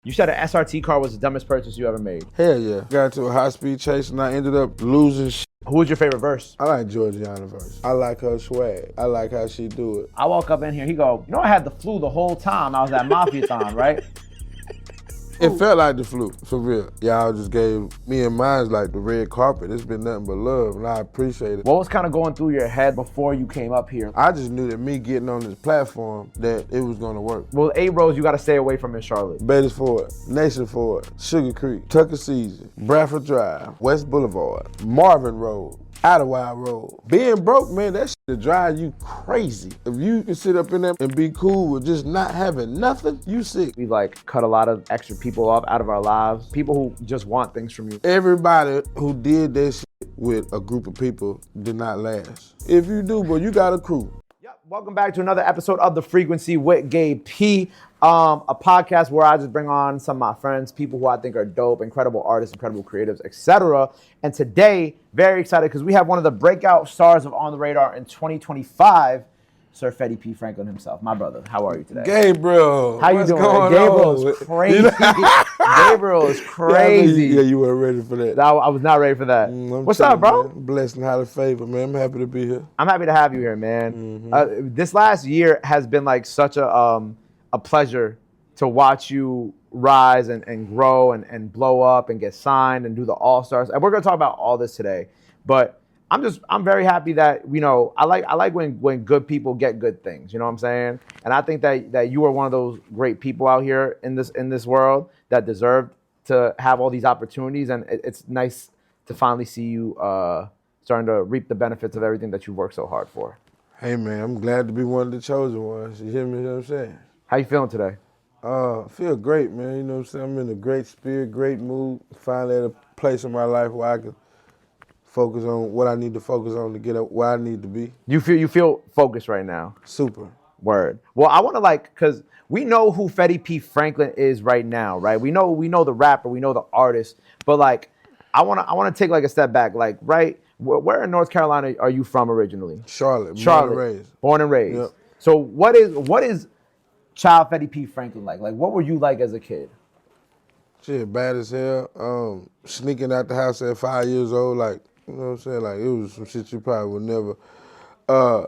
You said an SRT car was the dumbest purchase you ever made. Hell yeah. Got into a high-speed chase and I ended up losing shit. Who was your favorite verse? I like Jorjiana verse. I like her swag. I like how she do it. I walk up in here, he go, I had the flu the whole time I was at Mafiathon, right? It felt like the flu, for real. Y'all just gave me and mine like the red carpet. It's been nothing but love, and I appreciate it. What was kind of going through your head before you came up here? I just knew that me getting on this platform, that it was gonna work. Well, 8 roads you gotta stay away from in Charlotte. Beatties Ford, Nation Ford, Sugar Creek, Tuckasegee, Bradford Drive, West Boulevard, Marvin Road, Idlewild Road. Being broke, man, that shit will drive you crazy. If you can sit up in there and be cool with just not having nothing, you sick. We like cut a lot of extra people off out of our lives. People who just want things from you. Everybody who did that shit with a group of people did not last. If you do, boy, you got a crew. Yep. Welcome back to another episode of The Frequency with Gabe P. A podcast where I just bring on some of my friends, people who I think are dope, incredible artists, incredible creatives, etc. And today, very excited because we have one of the breakout stars of On the Radar in 2025, Sir Fetty P. Franklin himself. My brother, how are you today? Gabriel, how you doing? Gabriel is crazy. Gabriel is crazy. Yeah, you weren't ready for that. I was not ready for that. What's up, bro? Man, blessed and highly favored, man. I'm happy to be here. I'm happy to have you here, man. This last year has been like such a pleasure to watch you rise and grow and blow up and get signed and do the All-Stars. And we're gonna talk about all this today. But I'm very happy that, I like when good people get good things, you know what I'm saying? And I think that you are one of those great people out here in this world that deserve to have all these opportunities. And it's nice to finally see you starting to reap the benefits of everything that you've worked so hard for. Hey man, I'm glad to be one of the chosen ones. You hear me? You know what I'm saying? How you feeling today? Feel great, man. You know what I'm saying? I'm in a great spirit, great mood. Finally at a place in my life where I can focus on what I need to focus on to get up where I need to be. You feel focused right now? Super. Word. Well, I want to because we know who Fetty P. Franklin is right now, right? We know the rapper, we know the artist, but I want to take a step back, right? Where in North Carolina are you from originally? Charlotte. Born and raised. Born and raised. Yep. So what is child Fetty P. Franklin like? Like, what were you like as a kid? Shit, bad as hell. Sneaking out the house at 5 years old, you know what I'm saying? Like, it was some shit you probably would never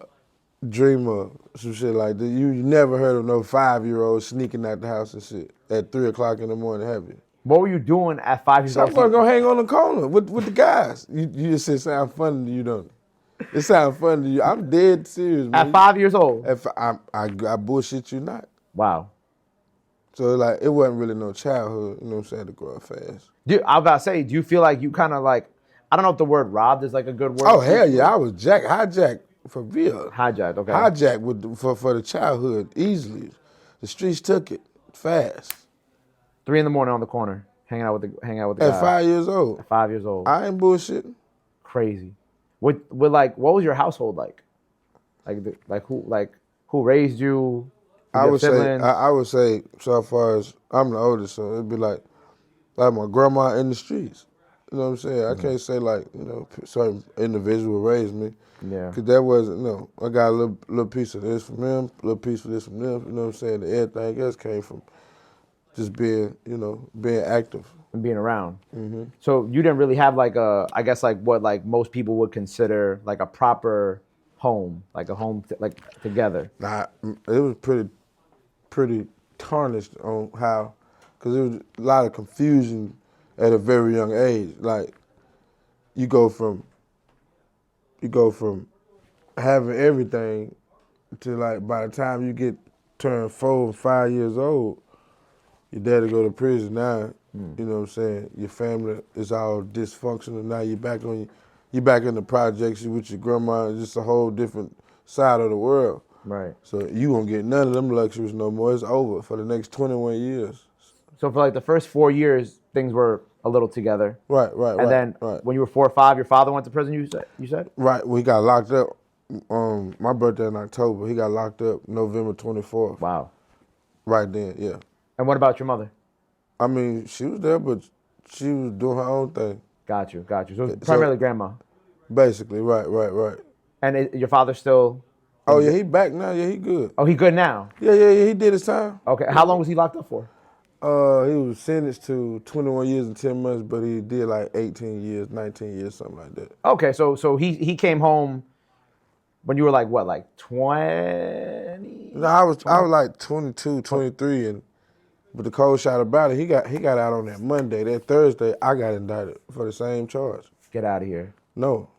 dream of. Some shit like that. You never heard of no 5-year-old sneaking out the house and shit at 3 o'clock in the morning, have you? What were you doing at 5 years old? I'm gonna hang on the corner with the guys. You just said it sound funny to you, don't it? It sounds funny to you. I'm dead serious, man. At 5 years old? I bullshit you not. Wow. So it wasn't really no childhood, you know what I'm saying, to grow up fast. I was about to say, do you feel like you kind of I don't know if the word robbed is a good word. Oh, hell yeah, I was hijacked for real. Hijacked, okay. Hijacked for the childhood, easily. The streets took it fast. 3 in the morning on the corner, hanging out with the guys. At 5 years old. At 5 years old. I ain't bullshitting. Crazy. What was your household like? Who raised you? I would say, so far as I'm the oldest, so it'd be like my grandma in the streets. You know what I'm saying? I can't say certain individual raised me. Yeah. Cause that wasn't, I got a little piece of this from them, a little piece of this from them. You know what I'm saying? And everything else came from just being active. And being around. Mm-hmm. So you didn't really have what most people would consider a proper home, a home together. Nah, it was pretty tarnished on how, because there was a lot of confusion at a very young age. Like, you go from having everything to by the time you turn 4 or 5 years old, your daddy go to prison now. You know what I'm saying? Your family is all dysfunctional. Now you're back in the projects with your grandma. It's just a whole different side of the world. Right. So you won't get none of them luxuries no more. It's over for the next 21 years. So for the first 4 years, things were a little together. Right. And then when you were 4 or 5, your father went to prison, you said? Right. Well, he got locked up. My birthday in October. He got locked up November 24th. Wow. Right then, yeah. And what about your mother? I mean, she was there, but she was doing her own thing. Got you. So primarily grandma. Basically, right. And your father still? Oh yeah, he back now. Yeah, he good. Oh, he good now? Yeah, he did his time. Okay. How long was he locked up for? He was sentenced to 21 years and 10 months, but he did like 18 years, 19 years, something like that. Okay, so he came home when you were like what, like 20? No, I was like 22, 23, but the cold shot about it, he got out on that Monday. That Thursday, I got indicted for the same charge. Get out of here. No.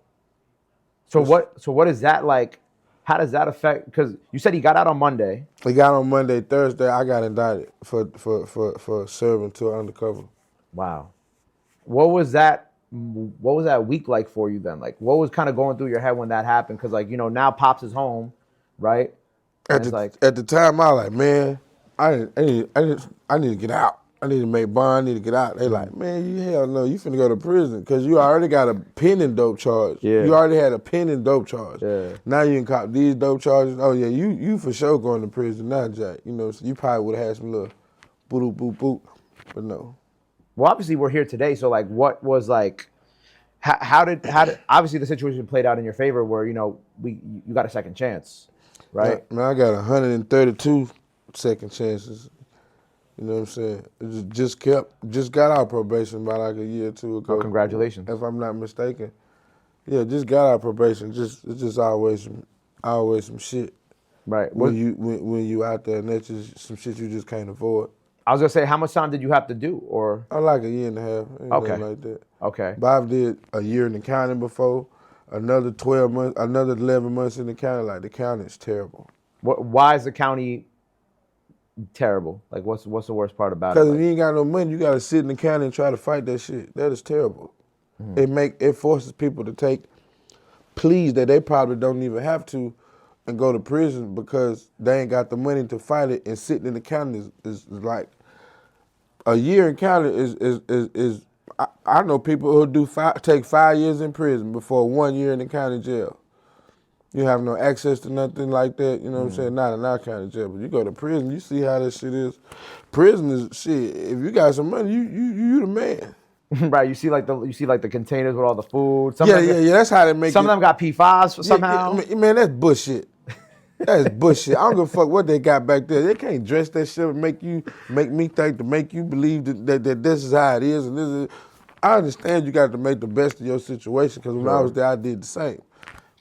So what is that like? How does that affect? Because you said he got out on Monday. He got on Monday. Thursday, I got indicted for serving to an undercover. Wow. What was that week like for you then? Like, what was kind of going through your head when that happened? Because like, now Pops is home, right? At the time, I was like, man, I need to get out. I need to make bond. I need to get out. They like, man, you hell no, you finna go to prison because you already got a pending dope charge. Yeah. You already had a pending dope charge. Yeah. Now you can cop these dope charges. Oh yeah, you for sure going to prison now, Jack. So you probably would have had some little boop boop boop, but no. Well, obviously we're here today. So like, what was like? How did obviously the situation played out in your favor where you got a second chance, right? Man, I got 132 second chances. You know what I'm saying? It just got out probation about like a year or two ago. Oh, congratulations. If I'm not mistaken. Yeah, just got out probation. It's just always some shit. Right. When you out there, and that's just some shit you just can't avoid. I was gonna say, how much time did you have to do, or? I like a year and a half. Okay. Like that. Okay. Bob did a year in the county before, another 12 months, another 11 months in the county. Like the county is terrible. Why is the county terrible? Like, what's the worst part about it? Because if you ain't got no money, you got to sit in the county and try to fight that shit. That is terrible. It forces people to take pleas that they probably don't even have to and go to prison because they ain't got the money to fight it. And sitting in the county is like a year in county is I know people who take 5 years in prison before 1 year in the county jail. You have no access to nothing like that, you know what I'm saying? Not in our county jail, but you go to prison, you see how this shit is. Prison is shit. If you got some money, you the man. Right, you see like the containers with all the food. Yeah. That's how they make. Some of them got P5s somehow. Yeah, man, that's bullshit. That's bullshit. I don't give a fuck what they got back there. They can't dress that shit and make me think to make you believe that this is how it is and this is. I understand you got to make the best of your situation because when I was there, I did the same.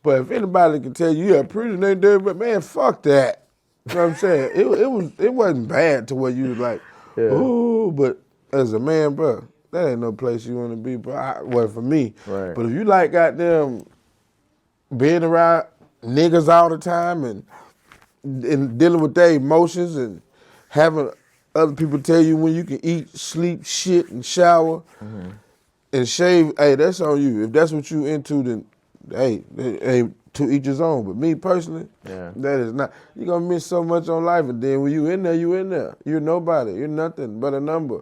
But if anybody can tell you, prison ain't there, but man, fuck that. You know what I'm saying? It wasn't bad to where you was like, ooh, but as a man, bro, that ain't no place you want to be, bro. Well, for me. Right. But if you like goddamn being around niggas all the time and dealing with their emotions and having other people tell you when you can eat, sleep, shit, and shower and shave, hey, that's on you. If that's what you into, then hey, to each his own. But me personally, that is not. You're going to miss so much on life, and then when you in there, you in there. You're nobody. You're nothing but a number.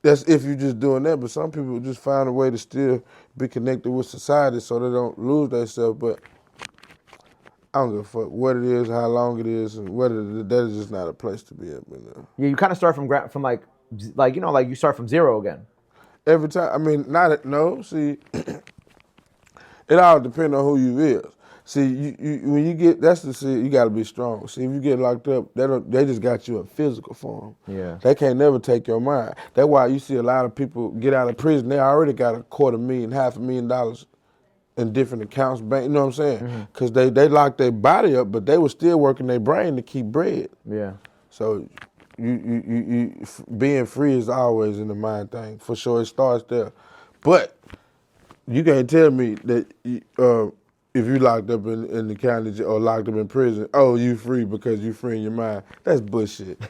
That's if you're just doing that. But some people just find a way to still be connected with society so they don't lose themselves. But I don't give a fuck what it is, how long it is, and whether that is just not a place to be at. Yeah, you kind of start from like you start from zero again. Every time. I mean, see, it all depends on who you is. See, when you get, you got to be strong. See, if you get locked up, they just got you in physical form. Yeah. They can't never take your mind. That's why you see a lot of people get out of prison, they already got $250,000, $500,000 in different accounts, bank. You know what I'm saying? Because they locked their body up, but they were still working their brain to keep bread. Yeah. So you being free is always in the mind thing. For sure, it starts there. But you can't tell me that if you locked up in the county or locked up in prison, oh, you free because you free in your mind. That's bullshit.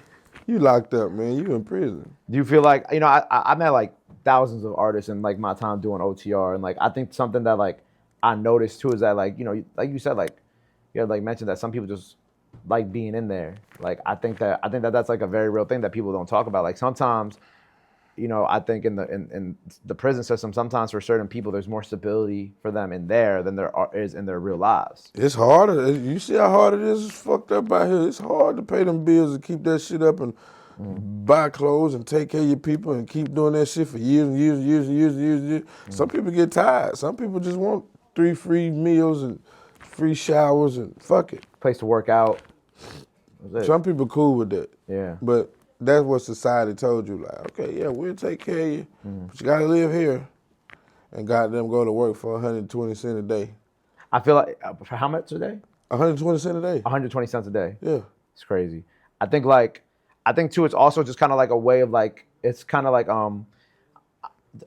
You locked up, man. You in prison. Do you feel like, I met like thousands of artists in like my time doing OTR, and like I think something that like I noticed too is that like like you said, like you had like mentioned that some people just like being in there. Like I think that that's like a very real thing that people don't talk about. Like sometimes, I think in the prison system, sometimes for certain people, there's more stability for them in there than there is in their real lives. It's harder. You see how hard it is? It's fucked up out here. It's hard to pay them bills and keep that shit up and buy clothes and take care of your people and keep doing that shit for years and years and years and years and years and years. Some people get tired. Some people just want 3 free meals and free showers and fuck it. Place to work out. Some people cool with that. Yeah. But that's what society told you. Like, okay, yeah, we'll take care of you, but you gotta live here, and goddamn go to work for 120 cents a day. I feel like for how much a day? 120 cents a day. 120 cents a day. Yeah. It's crazy. I think too, it's also just kind of like a way of like, it's kind of like, do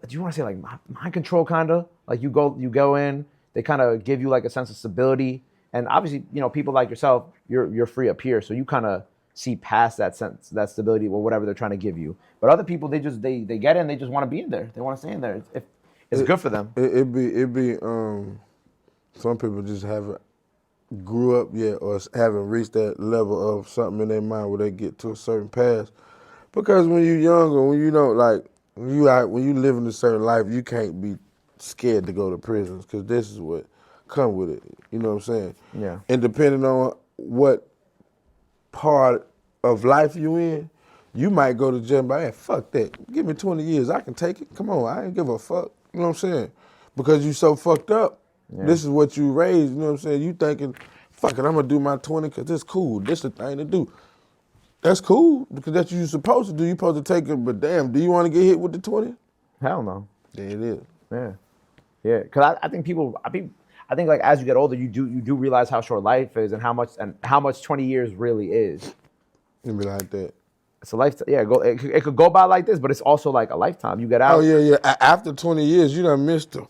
you want to say like mind control kind of? Like you go in, they kind of give you like a sense of stability. And obviously, people like yourself, you're free up here. So you kind of see past that sense, that stability or whatever they're trying to give you. But other people, they get in, they just want to be in there. They want to stay in there. It's good for them. It be some people just haven't grew up yet or haven't reached that level of something in their mind where they get to a certain pass. Because when you're younger, when you don't like, when you live in a certain life, you can't be scared to go to prisons because this is what come with it. You know what I'm saying? Yeah. And depending on what part of life you in, you might go to jail and be like, hey, fuck that. Give me 20 years. I can take it. Come on. I ain't give a fuck. You know what I'm saying? Because you so fucked up. Yeah. This is what you raised. You know what I'm saying? You thinking, fuck it, I'm going to do my 20 because it's cool. This the thing to do. That's cool because that's what you're supposed to do. You're supposed to take it, but damn, do you want to get hit with the 20? Hell no. There it is. Yeah. Yeah. Because I think I think like as you get older, you do realize how short life is and how much 20 years really is. It'd be like that. It's a lifetime. Yeah, it could go by like this, but it's also like a lifetime. You get out. Oh yeah. After 20 years, you done missed them.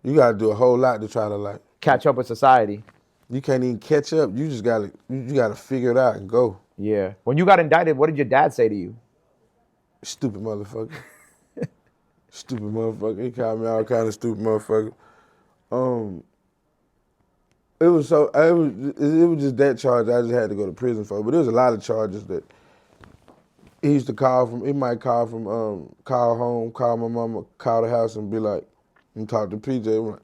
You gotta do a whole lot to try to like catch up with society. You can't even catch up. You just gotta figure it out and go. Yeah. When you got indicted, what did your dad say to you? Stupid motherfucker. Stupid motherfucker. He called me all kind of stupid motherfucker. It was just that charge I just had to go to prison for. But there was a lot of charges that he used to call from. He might call from call home, call my mama, call the house and be like, and talk to PJ. I'm like,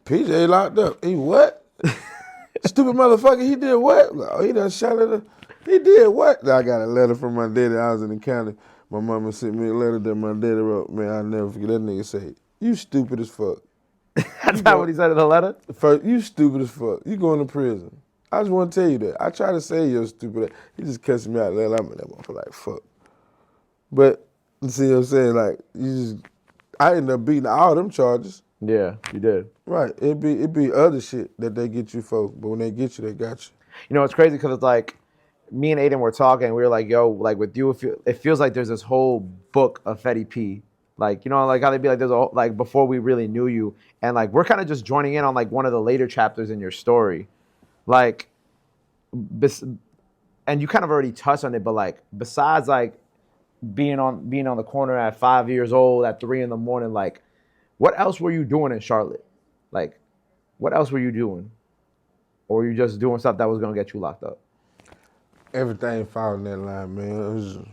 PJ locked up. He what? Stupid motherfucker. He did what? Like, oh, he done shot at her. He did what? I got a letter from my daddy. I was in the county. My mama sent me a letter that my daddy wrote. Man, I'll never forget. That nigga say, you stupid as fuck. That's not what he said in the letter? First, you stupid as fuck. You going to prison. I just want to tell you that. I try to say you're stupid. He just cussed me out. I'm in that motherfucker like, fuck. But, you see what I'm saying? Like, I ended up beating all them charges. Yeah, you did. Right. It be other shit that they get you for, but when they get you, they got you. You know, it's crazy because it's like, me and Aiden were talking, and we were like, yo, like with you, it feels like there's this whole book of Fetty P. Like, like how they'd be like, there's a like before we really knew you. And like, we're kind of just joining in on like one of the later chapters in your story. Like, and you kind of already touched on it, but like, besides like being on the corner at 5 years old, at 3 a.m, like, what else were you doing in Charlotte? Like, what else were you doing? Or were you just doing stuff that was going to get you locked up? Everything following that line, man.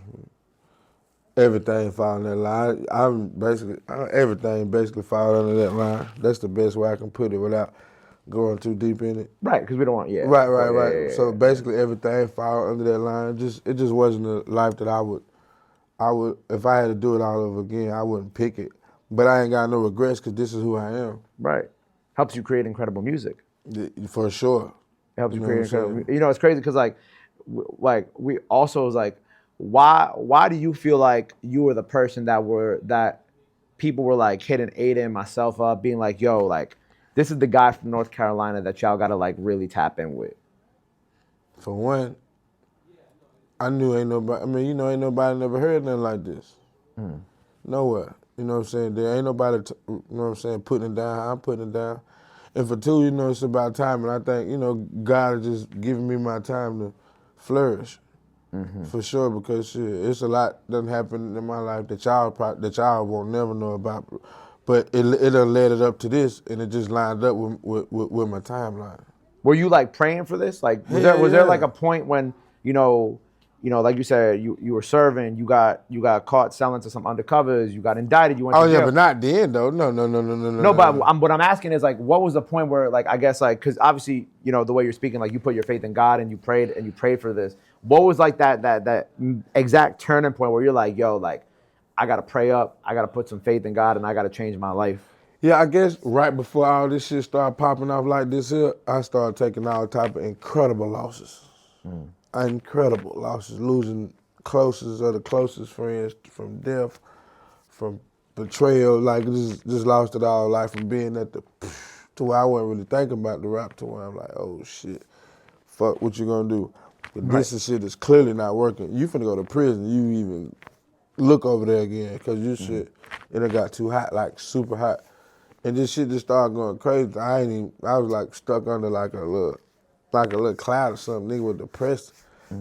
Everything following that line. Everything basically followed under that line. That's the best way I can put it without going too deep in it. Right, because we don't want, yeah. Right. Yeah, so basically everything followed under that line. It just wasn't a life that I would, if I had to do it all over again, I wouldn't pick it. But I ain't got no regrets because this is who I am. Right. Helps you create incredible music. For sure. It helps you create incredible. It's crazy because like we also is like, why do you feel like you were the person that people were like hitting Aiden, myself up, being like, yo, like this is the guy from North Carolina that y'all gotta like really tap in with? For one, I knew ain't nobody never heard nothing like this. Nowhere. You know what I'm saying? There ain't nobody, you know what I'm saying, putting it down how I'm putting it down. And for two, it's about time. And I think, God has just given me my time to flourish. Mm-hmm. For sure, because shit, it's a lot that happened in my life that y'all won't never know about. But it led it up to this, and it just lined up with my timeline. Were you like praying for this? Like, was there like a point when, like you said, you were serving, you got caught selling to some undercovers, you got indicted, you went to jail. Yeah, but not then though. No. No, but what I'm asking is like, what was the point where like, I guess like, because obviously, the way you're speaking, like you put your faith in God and you prayed for this. What was like that exact turning point where you're like, yo, like I gotta pray up, I gotta put some faith in God, and I gotta change my life? Yeah, I guess right before all this shit started popping off like this here, I started taking all type of incredible losses. Incredible losses, losing closest of the closest friends, from death, from betrayal, like just lost it all, like from being at the, to where I wasn't really thinking about the rap, to where I'm like, oh shit, fuck, what you gonna do? But this is shit that's clearly not working. You finna go to prison, you even look over there again, cause your shit, it done got too hot, like super hot. And this shit just started going crazy. I was like stuck under like a little cloud or something. Nigga was depressed.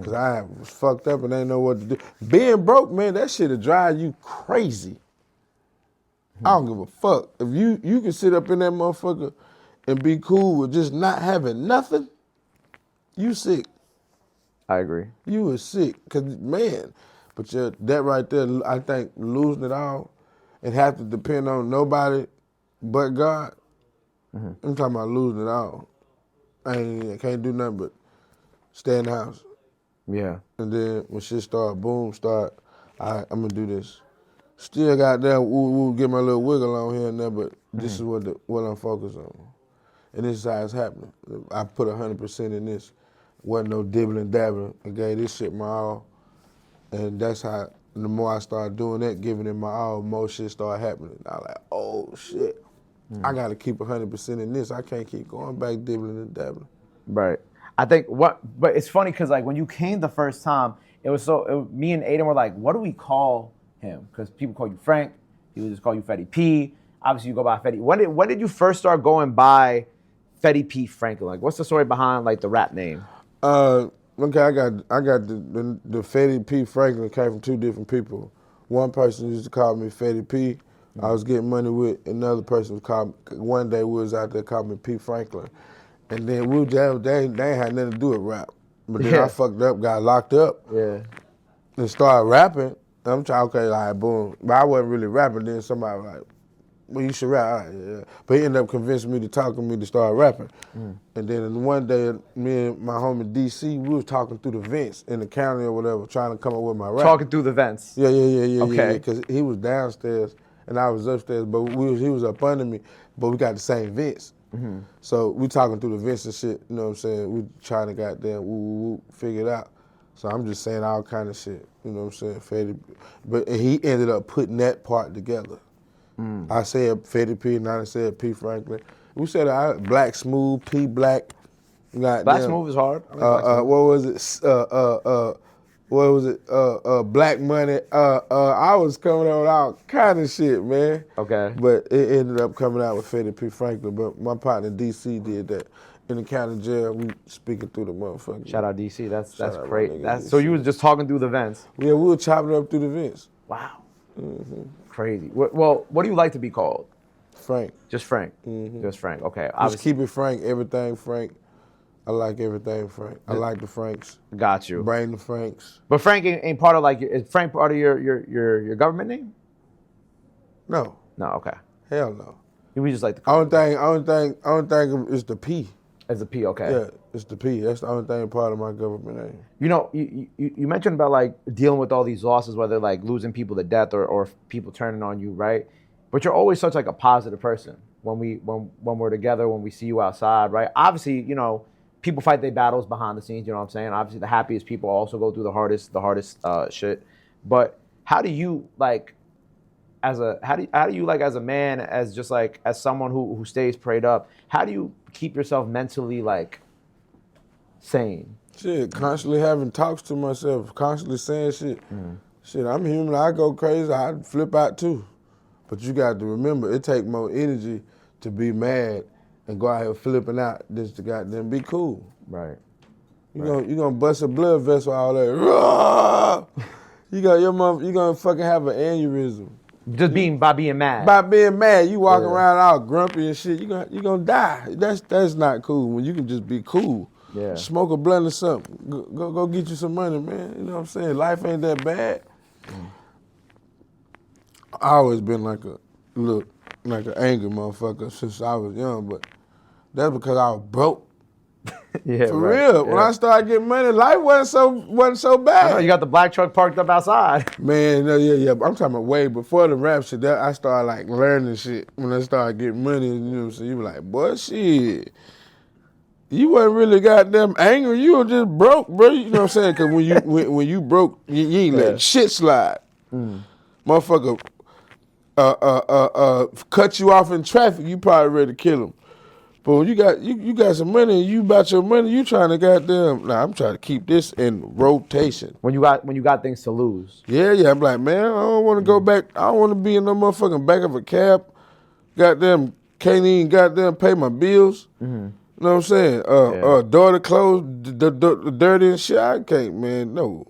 Cause I was fucked up and ain't know what to do. Being broke, man, that shit'll drive you crazy. I don't give a fuck. If you can sit up in that motherfucker and be cool with just not having nothing, you sick. I agree. You is sick. Cause man, but that right there, I think losing it all and have to depend on nobody but God. I'm talking about losing it all. I can't do nothing but stay in the house. Yeah. And then when shit start, boom, all right, I'm gonna do this. Still got there, we'll get my little wiggle on here and there, but this is what I'm focused on. And this is how it's happening. I put 100% in this. Wasn't no dibbling dabbling. I gave this shit my all. And that's how, the more I started doing that, giving it my all, more shit started happening. I was like, oh shit, I gotta keep 100% in this. I can't keep going back dibbling and dabbling. Right. I think but it's funny because like when you came the first time, me and Aiden were like, what do we call him? Because people call you Frank, people just call you Fetty P. Obviously you go by Fetty. When did you first start going by Fetty P Franklin? Like what's the story behind like the rap name? Okay, I got the Fetty P Franklin came from two different people. One person used to call me Fetty P. I was getting money with. Another person was called, one day we was out there calling me P Franklin. And then they ain't had nothing to do with rap. But then I fucked up, got locked up. Yeah. And started rapping. I'm trying, okay, like, boom. But I wasn't really rapping. Then somebody was like, well, you should rap. All right, yeah. But he ended up convincing me to talk to me to start rapping. And then one day, me and my homie DC, we was talking through the vents in the county or whatever, trying to come up with my rap. Talking through the vents. Yeah. Okay. Because he was downstairs and I was upstairs, but he was up under me, but we got the same vents. So we talking through the vents and shit, you know what I'm saying? We trying to goddamn figure it out. So I'm just saying all kind of shit, you know what I'm saying? Fetty. But he ended up putting that part together. I said Fetty P and I said P Franklin. We said Black Smooth, P Black. Black Smooth is hard. What was it? Black Money. I was coming out with all kind of shit, man. Okay. But it ended up coming out with Fetty P Franklin. But my partner DC did that. In the county jail, we speaking through the motherfucker. Shout out DC. That's great. DC. So you was just talking through the vents. Yeah, we were chopping up through the vents. Wow. Crazy. Well, what do you like to be called? Frank. Just Frank. Just Frank. Okay. Just keep it Frank. Everything Frank. I like everything Frank. I like the Franks. Got you. Bring the Franks. But Frank ain't part of like, is Frank part of your government name? No. No. Okay. Hell no. We just like the only thing is the P. As a P. Okay. Yeah, it's the P. That's the only thing part of my government name. You know, you mentioned about like dealing with all these losses, whether like losing people to death or people turning on you, right? But you're always such like a positive person when we're together, when we see you outside, right? Obviously, you know, people fight their battles behind the scenes, you know what I'm saying? Obviously the happiest people also go through the hardest shit. But how do you like as a man, as just like as someone who stays prayed up, how do you keep yourself mentally like sane? Shit, constantly having talks to myself, constantly saying shit. Shit, I'm human, I go crazy, I flip out too. But you got to remember, it take more energy to be mad and go out here flipping out than to goddamn be cool. Right. You gonna bust a blood vessel all that. You gonna fucking have an aneurysm. Just by being mad. By being mad, you walking around all grumpy and shit. You gonna die. That's not cool. When you can just be cool. Yeah. Smoke a blunt or something. Go get you some money, man. You know what I'm saying? Life ain't that bad. I always been like an angry motherfucker since I was young, but that's because I was broke. Yeah, For right. real. Yeah. When I started getting money, life wasn't so bad. I know, you got the black truck parked up outside. Man, no, yeah. I'm talking about way before the rap shit. I started like learning shit when I started getting money. You know what I'm saying? You be like, boy, shit. you wasn't really goddamn angry. You were just broke, bro. You know what I'm saying? Because when you broke, you ain't let shit slide. Motherfucker cut you off in traffic, you probably ready to kill him. But when you got some money and you about your money, you trying to goddamn, I'm trying to keep this in rotation. When you got things to lose. Yeah, I'm like, man, I don't want to go back. I don't want to be in no motherfucking back of a cab. Goddamn, can't even goddamn pay my bills. You know what I'm saying? Daughter clothes, dirty and shit. I can't, man, no.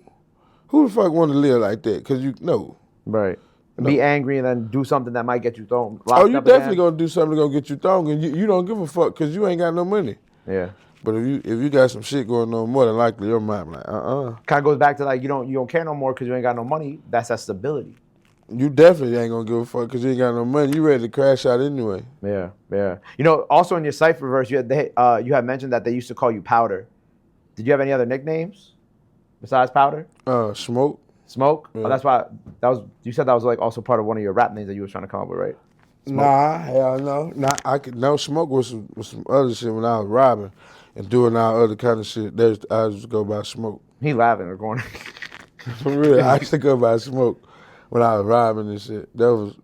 Who the fuck want to live like that? Because you know. Right. Be angry and then do something that might get you thrown. You definitely gonna do something that's gonna get you thrown, and you don't give a fuck because you ain't got no money. Yeah. But if you got some shit going on, more than likely your mind like Kind of goes back to like you don't care no more because you ain't got no money. That's that stability. You definitely ain't gonna give a fuck because you ain't got no money. You ready to crash out anyway. Yeah. You know, also in your Cypher verse, you had mentioned that they used to call you Powder. Did you have any other nicknames besides Powder? Smoke. Smoke? Yeah. Oh, that's why you said that was like also part of one of your rap names that you was trying to come up with, right? Smoke. Nah, hell no. No smoke was some other shit when I was robbing and doing all other kind of shit. I used to go by Smoke. He laughing or going. For real, I used to go by Smoke when I was robbing and shit. That was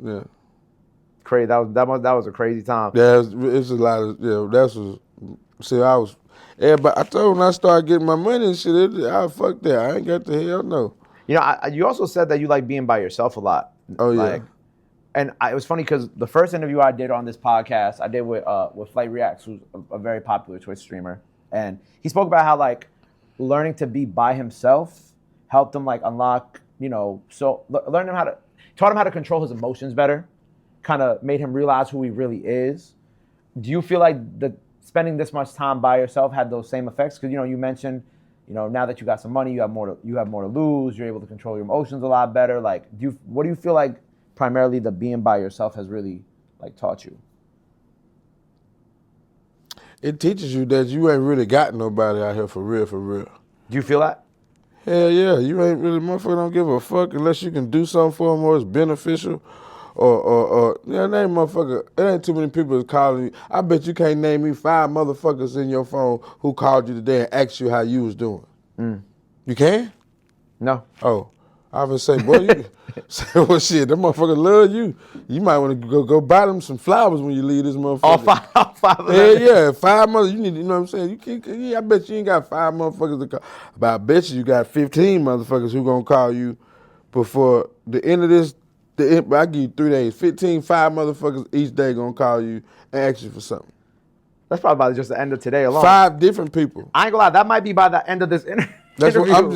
crazy. That was a crazy time. Yeah, it's a lot of everybody. I told when I started getting my money and shit, fuck that. I ain't got the hell no. You know, you also said that you like being by yourself a lot. Oh, yeah. And it was funny because the first interview I did on this podcast, I did with Flight Reacts, who's a very popular Twitch streamer. And he spoke about how, like, learning to be by himself helped him, like, unlock, you know, taught him how to control his emotions better, kind of made him realize who he really is. Do you feel like spending this much time by yourself had those same effects? Because, you know, you mentioned, you know, now that you got some money, you have more to lose. You're able to control your emotions a lot better. Like, what do you feel like primarily the being by yourself has really like taught you? It teaches you that you ain't really got nobody out here for real, for real. Do you feel that? Hell yeah, you ain't really, motherfucker don't give a fuck unless you can do something for them or it's beneficial. Name motherfucker, it ain't too many people calling you. I bet you can't name me 5 motherfuckers in your phone who called you today and asked you how you was doing. You can? No. Oh, I was say, boy, you say, well, shit, that motherfucker love you. You might want to go buy them some flowers when you leave this motherfucker. All five of them. Yeah, 5 motherfuckers. You need, you know what I'm saying? I bet you ain't got 5 motherfuckers to call. But I bet you got 15 motherfuckers who gonna call you before the end of this. I give you 3 days. 5 motherfuckers each day gonna call you and ask you for something. That's probably by just the end of today alone. 5 different people. I ain't gonna lie, that might be by the end of this interview. That's what I'm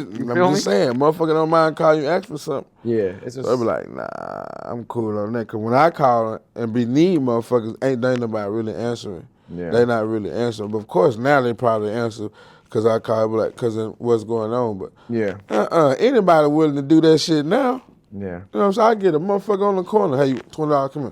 just saying. Motherfucker don't mind calling you ask for something. Yeah, it's just. So I be like, nah, I'm cool on that. Cause when I call and be need motherfuckers, ain't nobody really answering. Yeah. They not really answering. But of course now they probably answer cause I call, be like, cause of what's going on. But yeah, anybody willing to do that shit now? Yeah. You know what I'm saying? I get a motherfucker on the corner. Hey, $20, come here.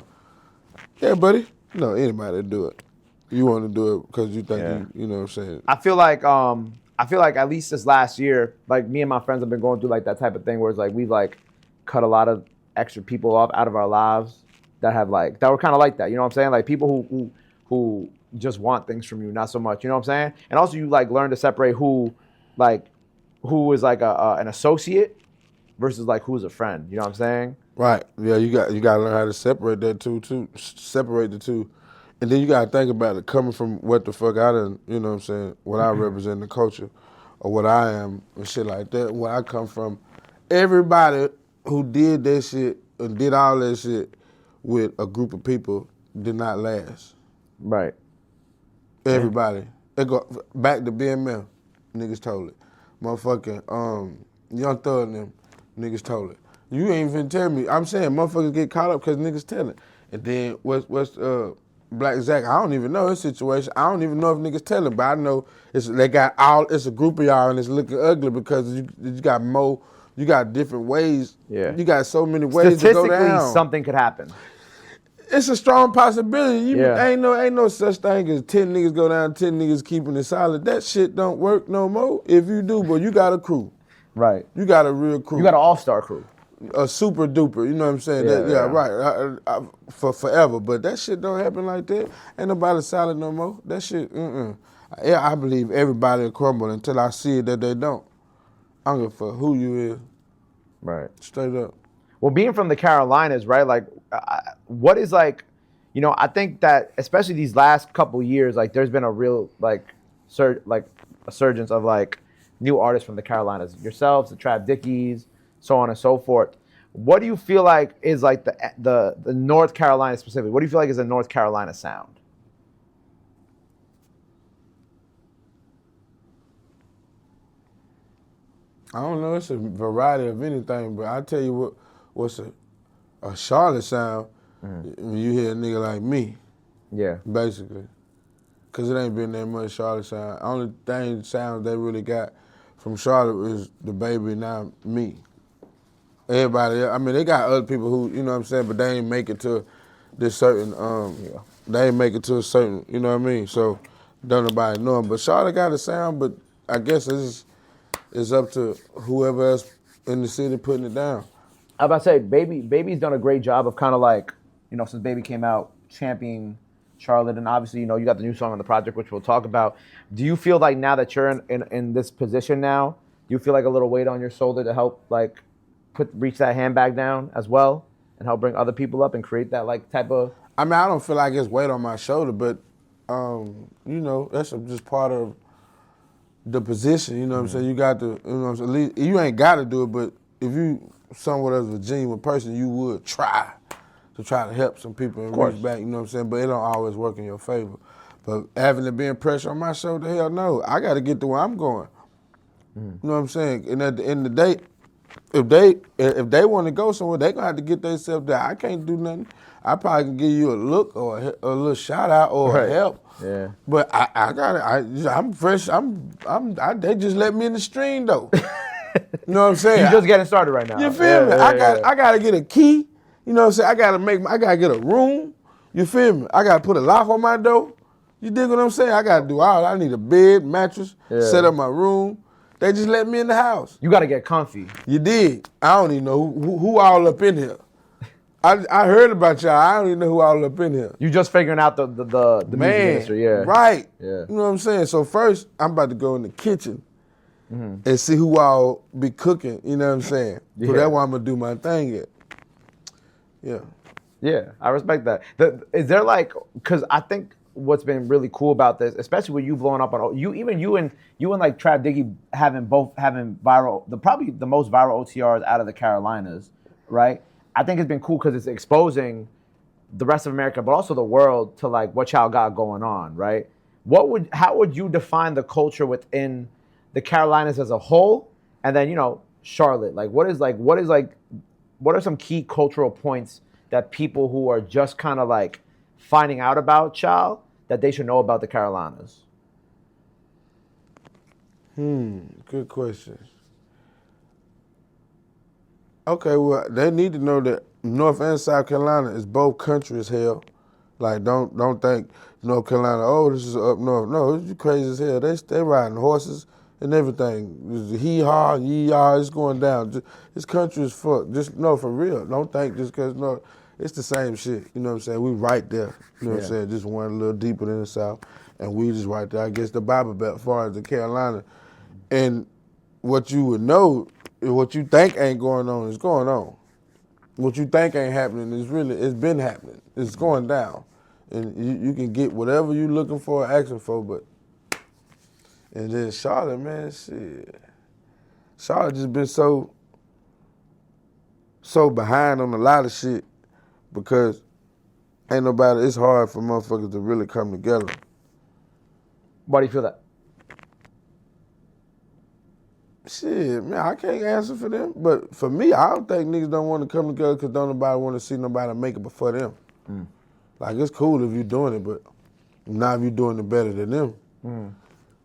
Yeah, buddy. No, anybody do it. You want to do it because you think you know what I'm saying. I feel like at least this last year, like me and my friends have been going through like that type of thing where it's like we've like cut a lot of extra people off out of our lives that were kind of like that. You know what I'm saying? Like people who just want things from you, not so much. You know what I'm saying? And also you like learn to separate who is like an associate versus like who's a friend. You know what I'm saying? Right. Yeah, you got to learn how to separate that too. Separate the two. And then you got to think about it coming from what the fuck I done, you know what I'm saying, what I represent in the culture or what I am and shit like that, where I come from. Everybody who did that shit and did all that shit with a group of people did not last. Right. Everybody. They go back to BMF, niggas told it. Motherfucking Young Thug and them, niggas told it. You ain't even tell me. I'm saying motherfuckers get caught up because niggas tell it. And then what's Black Zach, I don't even know his situation. I don't even know if niggas tell him, but I know it's a group of y'all and it's looking ugly because you got you got different ways. Yeah. You got so many ways to go down. Statistically, something could happen. It's a strong possibility. Ain't no such thing as 10 niggas go down, 10 niggas keeping it solid. That shit don't work no more. If you do, but you got a crew. Right. You got a real crew. You got an all-star crew. A super duper, you know what I'm saying? Right. For forever. But that shit don't happen like that. Ain't nobody solid no more. That shit, I believe everybody will crumble until I see that they don't. I don't give a fuck who you is. Right. Straight up. Well, being from the Carolinas, right? Like, what is like, I think that especially these last couple years, like, there's been a real like a surgence of like new artists from the Carolinas, yourselves, the Trap Dickies, so on and so forth. What do you feel like is like the North Carolina specifically? What do you feel like is the North Carolina sound? I don't know. It's a variety of anything, but I tell you what's a Charlotte sound. When you hear a nigga like me, Yeah. basically, cause it ain't been that much Charlotte sound. Only thing sounds they really got from Charlotte is the baby, now me. Everybody, I mean, they got other people who, you know what I'm saying, but they ain't make it to this certain, they ain't make it to a certain, you know what I mean? So don't nobody know them. But Charlotte got a sound, but I guess it's up to whoever else in the city putting it down. I was about to say, Baby's done a great job of kind of like, since Baby came out, championing Charlotte, and obviously, you got the new song on the project, which we'll talk about. Do you feel like now that you're in this position now, do you feel like a little weight on your shoulder to help like reach that handbag down as well and help bring other people up and create that like type of? I mean, I don't feel like it's weight on my shoulder, but that's just part of the position. You know what I'm saying? You got to, at least you ain't got to do it, but if you somewhat of a genuine person, you would try to help some people and reach back. You know what I'm saying? But it don't always work in your favor. But having to be pressure on my shoulder, hell no. I got to get to where I'm going. You know what I'm saying? And at the end of the day, if they want to go somewhere, they gonna have to get themselves there. I can't do nothing. I probably can give you a look or a little shout out or help. Yeah. But I'm fresh. They just let me in the stream though. You know what I'm saying? You're just getting started right now. You feel me? I gotta get a key. You know what I'm saying? I gotta get a room. You feel me? I gotta put a lock on my door. You dig what I'm saying? I gotta do all. I need a bed, mattress, set up my room. They just let me in the house. You got to get comfy. You did. I don't even know who all up in here. I heard about y'all. I don't even know who all up in here. You just figuring out the music industry, yeah. Right. Yeah. You know what I'm saying? So first, I'm about to go in the kitchen and see who all be cooking. You know what I'm saying? Yeah. So that's why I'm gonna do my thing at. Yeah. Yeah, I respect that. Is there like, because I think what's been really cool about this, especially with you blowing up on you and like Trap Diggy having viral, probably the most viral OTRs out of the Carolinas, right? I think it's been cool because it's exposing the rest of America, but also the world to like what y'all got going on, right? How would you define the culture within the Carolinas as a whole, and then Charlotte? Like, what are some key cultural points that people who are just kind of like finding out about y'all that they should know about the Carolinas? Good question. Okay, well, they need to know that North and South Carolina is both country as hell. Like, don't think North Carolina, oh, this is up north. No, it's crazy as hell. They riding horses and everything. Hee-haw, yee-haw, it's going down. It's country as fuck. Just, no, for real. Don't think just because, no, it's the same shit. You know what I'm saying? We right there. You know what I'm saying? Just one a little deeper than the South. And we just right there. I guess the Bible Belt as far as the Carolina. And what you would know, what you think ain't going on is going on. What you think ain't happening it's been happening. It's going down. And you can get whatever you looking for, asking for, but. And then Charlotte, man, shit. Charlotte just been so behind on a lot of shit because it's hard for motherfuckers to really come together. Why do you feel that? Shit, man, I can't answer for them. But for me, I don't think niggas don't want to come together because don't nobody want to see nobody make it before them. Like, it's cool if you're doing it, but not if you're doing it better than them.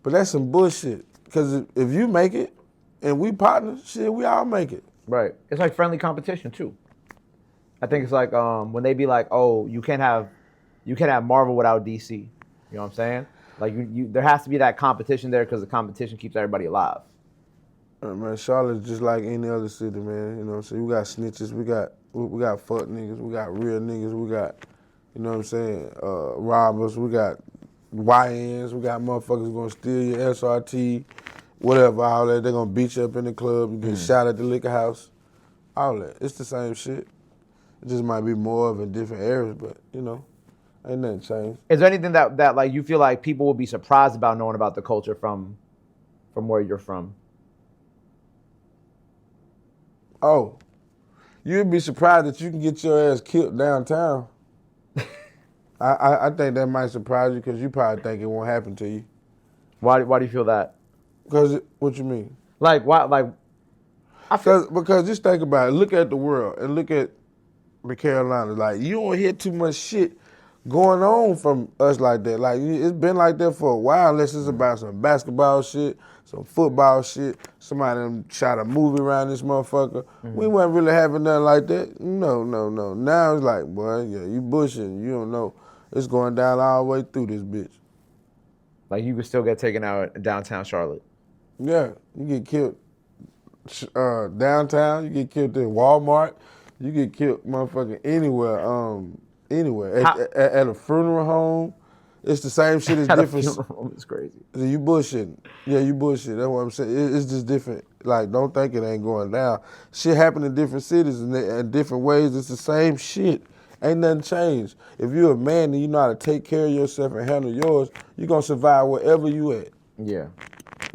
But that's some bullshit. Because if you make it and we partners, shit, we all make it. Right. It's like friendly competition, too. I think it's like when they be like, oh, you can't have Marvel without DC. You know what I'm saying? Like, there has to be that competition there because the competition keeps everybody alive. Man, Charlotte's just like any other city, man. You know what I'm saying? We got snitches, we got fuck niggas, we got real niggas, we got, you know what I'm saying, robbers, we got YNs. We got motherfuckers gonna steal your SRT, whatever, all that. They're gonna beat you up in the club. You get shot at the liquor house. All that. It's the same shit. It just might be more of in different areas, but, you know, ain't nothing changed. Is there anything that like you feel like people will be surprised about knowing about the culture from where you're from? Oh, you'd be surprised that you can get your ass killed downtown. I think that might surprise you because you probably think it won't happen to you. Why do you feel that? Because, what you mean? Like, why? Like, Because just think about it. Look at the world and look at the Carolinas. Like, you don't hear too much shit going on from us like that. Like, it's been like that for a while, unless it's about some basketball shit, some football shit. Somebody done shot a movie around this motherfucker. We wasn't really having nothing like that. No. Now it's like, boy, yeah, you bushing. You don't know. It's going down all the way through this bitch. Like, you could still get taken out in downtown Charlotte. Yeah, you get killed downtown. You get killed at Walmart. You get killed, motherfucking anywhere. At a funeral home. It's the same shit as different. Funeral home is crazy. You bullshitting. Yeah, you bullshit. That's what I'm saying. It's just different. Like, don't think it ain't going down. Shit happen in different cities and in different ways. It's the same shit. Ain't nothing changed. If you're a man and you know how to take care of yourself and handle yours, you're going to survive wherever you at. Yeah.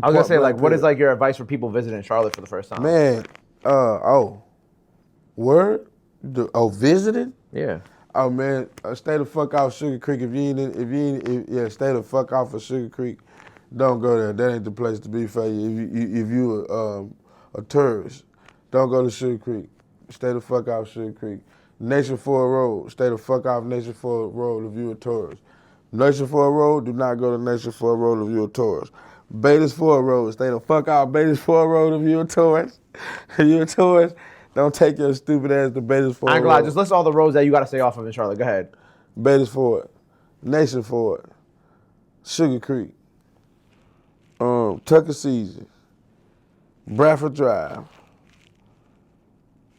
I was going to say, like, what is, like, your advice for people visiting Charlotte for the first time? Man, word? Visiting? Yeah. Oh, man, stay the fuck off Sugar Creek. If you ain't, stay the fuck off of Sugar Creek. Don't go there. That ain't the place to be for you. If you a tourist, don't go to Sugar Creek. Stay the fuck off Sugar Creek. Nation Ford Road, stay the fuck off Nation Ford Road if you're a tourist. Nation Ford Road, do not go to Nation Ford Road if you're a tourist. Bates Ford Road, stay the fuck off Bates Ford Road if you're a tourist. If you're a tourist, don't take your stupid ass to Bates Ford Road. I ain't gonna lie, just list all the roads that you gotta stay off of in Charlotte. Go ahead. Bates Ford, Nation Ford, Sugar Creek, Tuckasegee, Bradford Drive.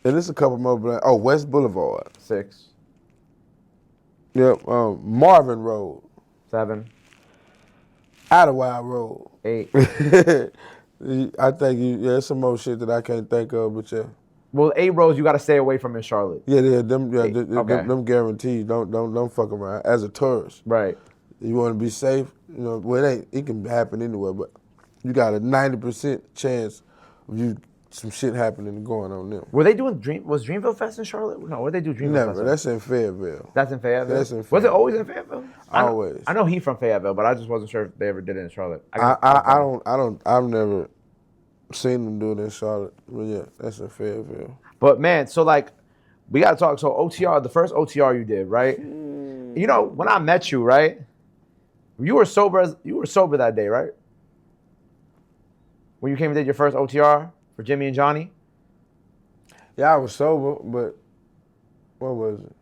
And there's a couple more. West Boulevard. 6. Yep. Marvin Road. 7. Idlewild Road. 8. I think there's some more shit that I can't think of, but yeah. Well, 8 roads you got to stay away from in Charlotte. Them guaranteed. Don't fuck around as a tourist. Right. You want to be safe. You know, well, it can happen anywhere, but you got a 90% chance of you some shit happening and going on there. Were they doing was Dreamville Fest in Charlotte? No, where they do Dreamville Fest? Never. That's in Fayetteville. That's in Fayetteville? That's in Fayetteville. Was it always in Fayetteville? Always. I know he from Fayetteville, but I just wasn't sure if they ever did it in Charlotte. I've never seen them do it in Charlotte. But yeah, that's in Fayetteville. But man, so like, we gotta talk. So OTR, the first OTR you did, right? You know, when I met you, right? You were sober that day, right? When you came and did your first OTR for Jimmy and Johnny? Yeah, I was sober, but what was it?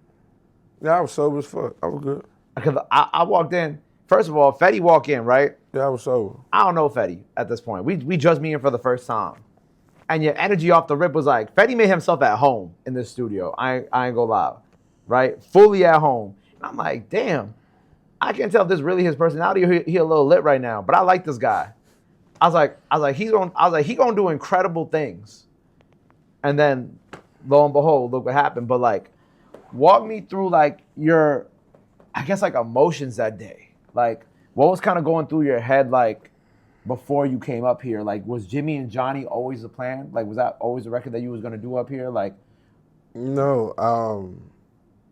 Yeah, I was sober as fuck. I was good. Because I walked in. First of all, Fetty walked in, right? Yeah, I was sober. I don't know Fetty at this point. We just meeting for the first time. And your energy off the rip was like, Fetty made himself at home in this studio. I ain't gonna lie, right? Fully at home. And I'm like, damn, I can't tell if this is really his personality or he a little lit right now. But I like this guy. I was like, he gonna do incredible things. And then, lo and behold, look what happened. But like, walk me through like your, I guess like emotions that day. Like, what was kind of going through your head like before you came up here? Like, was Jimmy and Johnny always the plan? Like, was that always the record that you was gonna do up here? Like, no,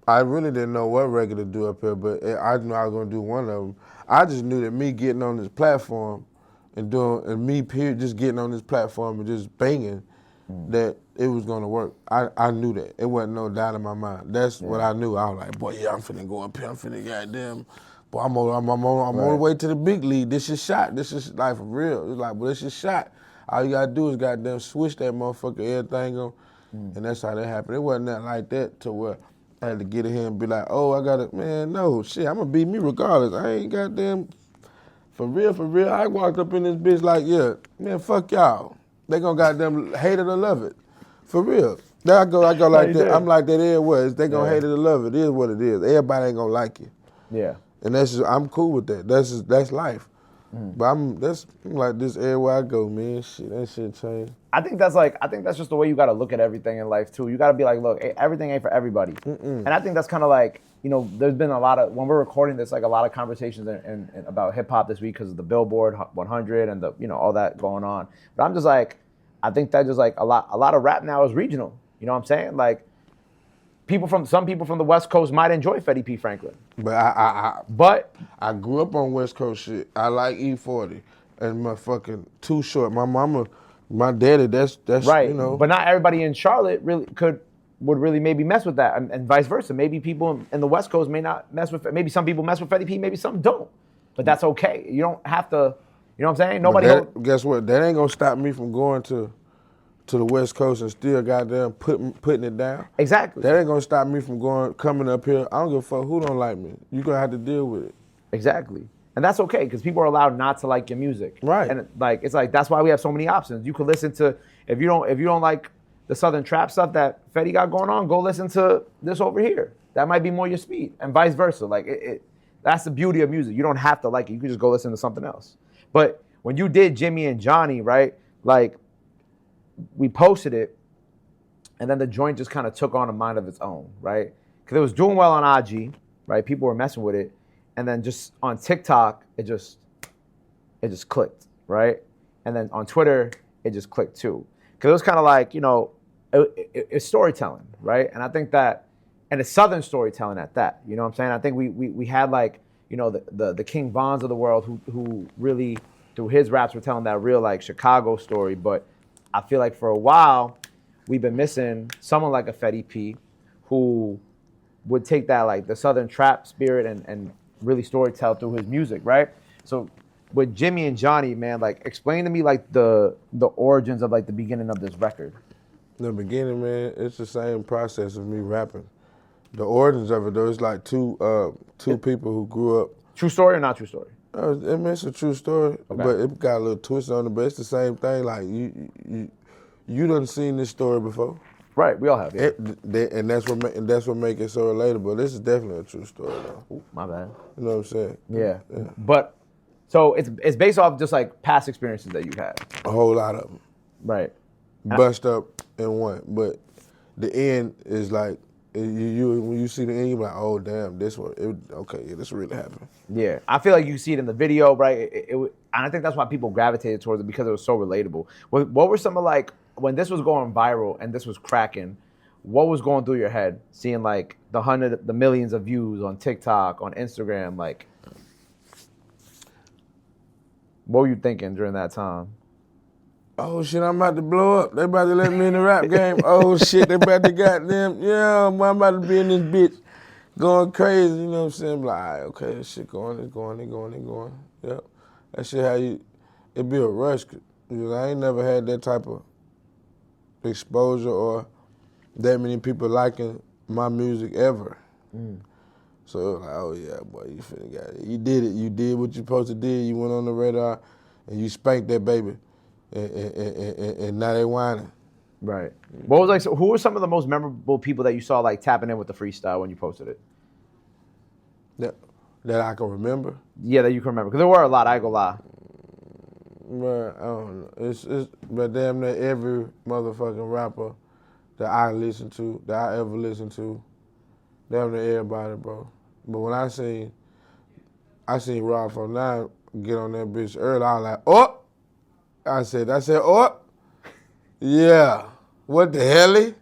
I really didn't know what record to do up here, but I knew I was gonna do one of them. I just knew that me getting on this platform just getting on this platform and just banging, that it was gonna work. I knew that. It wasn't no doubt in my mind. That's what I knew. I was like, boy, yeah, I'm finna go up here. I'm finna goddamn. Boy, I'm on the way to the big league. This is shot. This is like for real. It's like, but this is shot. All you gotta do is goddamn switch that motherfucker, everything on, and that's how that happened. It wasn't nothing like that to where I had to get in here and be like, oh, I gotta, man, no, shit, I'm gonna beat me regardless. I ain't goddamn, for real. I walked up in this bitch like, yeah, man, fuck y'all. They gonna goddamn hate it or love it. For real. There I go like that. I'm like that everywhere. They gonna hate it or love it. It is what it is. Everybody ain't gonna like you. Yeah. And I'm cool with that. That's life. But that's like this everywhere I go, man. Shit, that shit changed. I think that's just the way you got to look at everything in life too. You got to be like, look, everything ain't for everybody. And I think that's kind of like, there's been a lot of, when we're recording this, like a lot of conversations in about hip hop this week because of the Billboard 100 and the, all that going on. But I'm just like, I think that just like a lot of rap now is regional. You know what I'm saying? Like, some people from the West Coast might enjoy Fetty P. Franklin. But I grew up on West Coast shit. I like E40 and my fucking Too Short. My mama, my daddy, that's right. But not everybody in Charlotte would really maybe mess with that, and vice versa. Maybe people in the West Coast may not mess with. Maybe some people mess with Fetty P. Maybe some don't. But that's okay. You don't have to. You know what I'm saying? Guess what? That ain't gonna stop me from going to the West Coast and still goddamn putting it down. Exactly. That ain't gonna stop me from coming up here. I don't give a fuck who don't like me. You gonna have to deal with it. Exactly. And that's okay, because people are allowed not to like your music. Right. And it's like that's why we have so many options. You can listen to, if you don't like the Southern trap stuff that Fetty got going on, go listen to this over here. That might be more your speed, and vice versa. Like that's the beauty of music. You don't have to like it. You can just go listen to something else. But when you did Jimmy and Johnny, right? Like, we posted it, and then the joint just kind of took on a mind of its own, right? Because it was doing well on IG, right? People were messing with it, and then just on TikTok, it just clicked, right? And then on Twitter, it just clicked too. Because it was kind of like, it's storytelling, right? And I think that, and it's Southern storytelling at that, you know what I'm saying? I think we had like, the King Vons of the world who really, through his raps, were telling that real like Chicago story, but I feel like for a while, we've been missing someone like a Fetty P who would take that like the Southern trap spirit and really storytell through his music, right? So with Jimmy and Johnny, man, like explain to me like the origins of like the beginning of this record. The beginning, man, it's the same process of me rapping. The origins of it though, it's like two people who grew up. True story or not true story? It's a true story, okay. But it got a little twist on it. But it's the same thing. Like you done seen this story before, right? We all have, yeah. And that's what make it so relatable. This is definitely a true story, though. Ooh, my bad. You know what I'm saying? Yeah. But so it's based off just like past experiences that you've had. A whole lot of them. Right. Bust up in one, but the end is like. When you see the end, you're like, oh damn, this really happened. Yeah, I feel like you see it in the video, right? And I think that's why people gravitated towards it because it was so relatable. What were some of like when this was going viral and this was cracking? What was going through your head, seeing like the millions of views on TikTok, on Instagram? Like, what were you thinking during that time? Oh shit, I'm about to blow up. They about to let me in the rap game. Oh shit, they about to goddamn, yeah, I'm about to be in this bitch going crazy, you know what I'm saying? I'm like, all right, okay, this shit going. Yep. That shit it be a rush. Because I ain't never had that type of exposure or that many people liking my music ever. So it was like, oh yeah, boy, you finna got it. You did it. You did what you supposed to do. You went on the radar and you spanked that baby. And now they whining. Right. What was like? So who were some of the most memorable people that you saw like tapping in with the freestyle when you posted it? That I can remember. Yeah, that you can remember because there were a lot. I ain't gonna lie. Man, I don't know. It's but damn near every motherfucking rapper that I listen to, that I ever listened to, damn near everybody, bro. But when I seen Rob from 9 get on that bitch early, I was like, oh. I said, oh, yeah, what the hell? You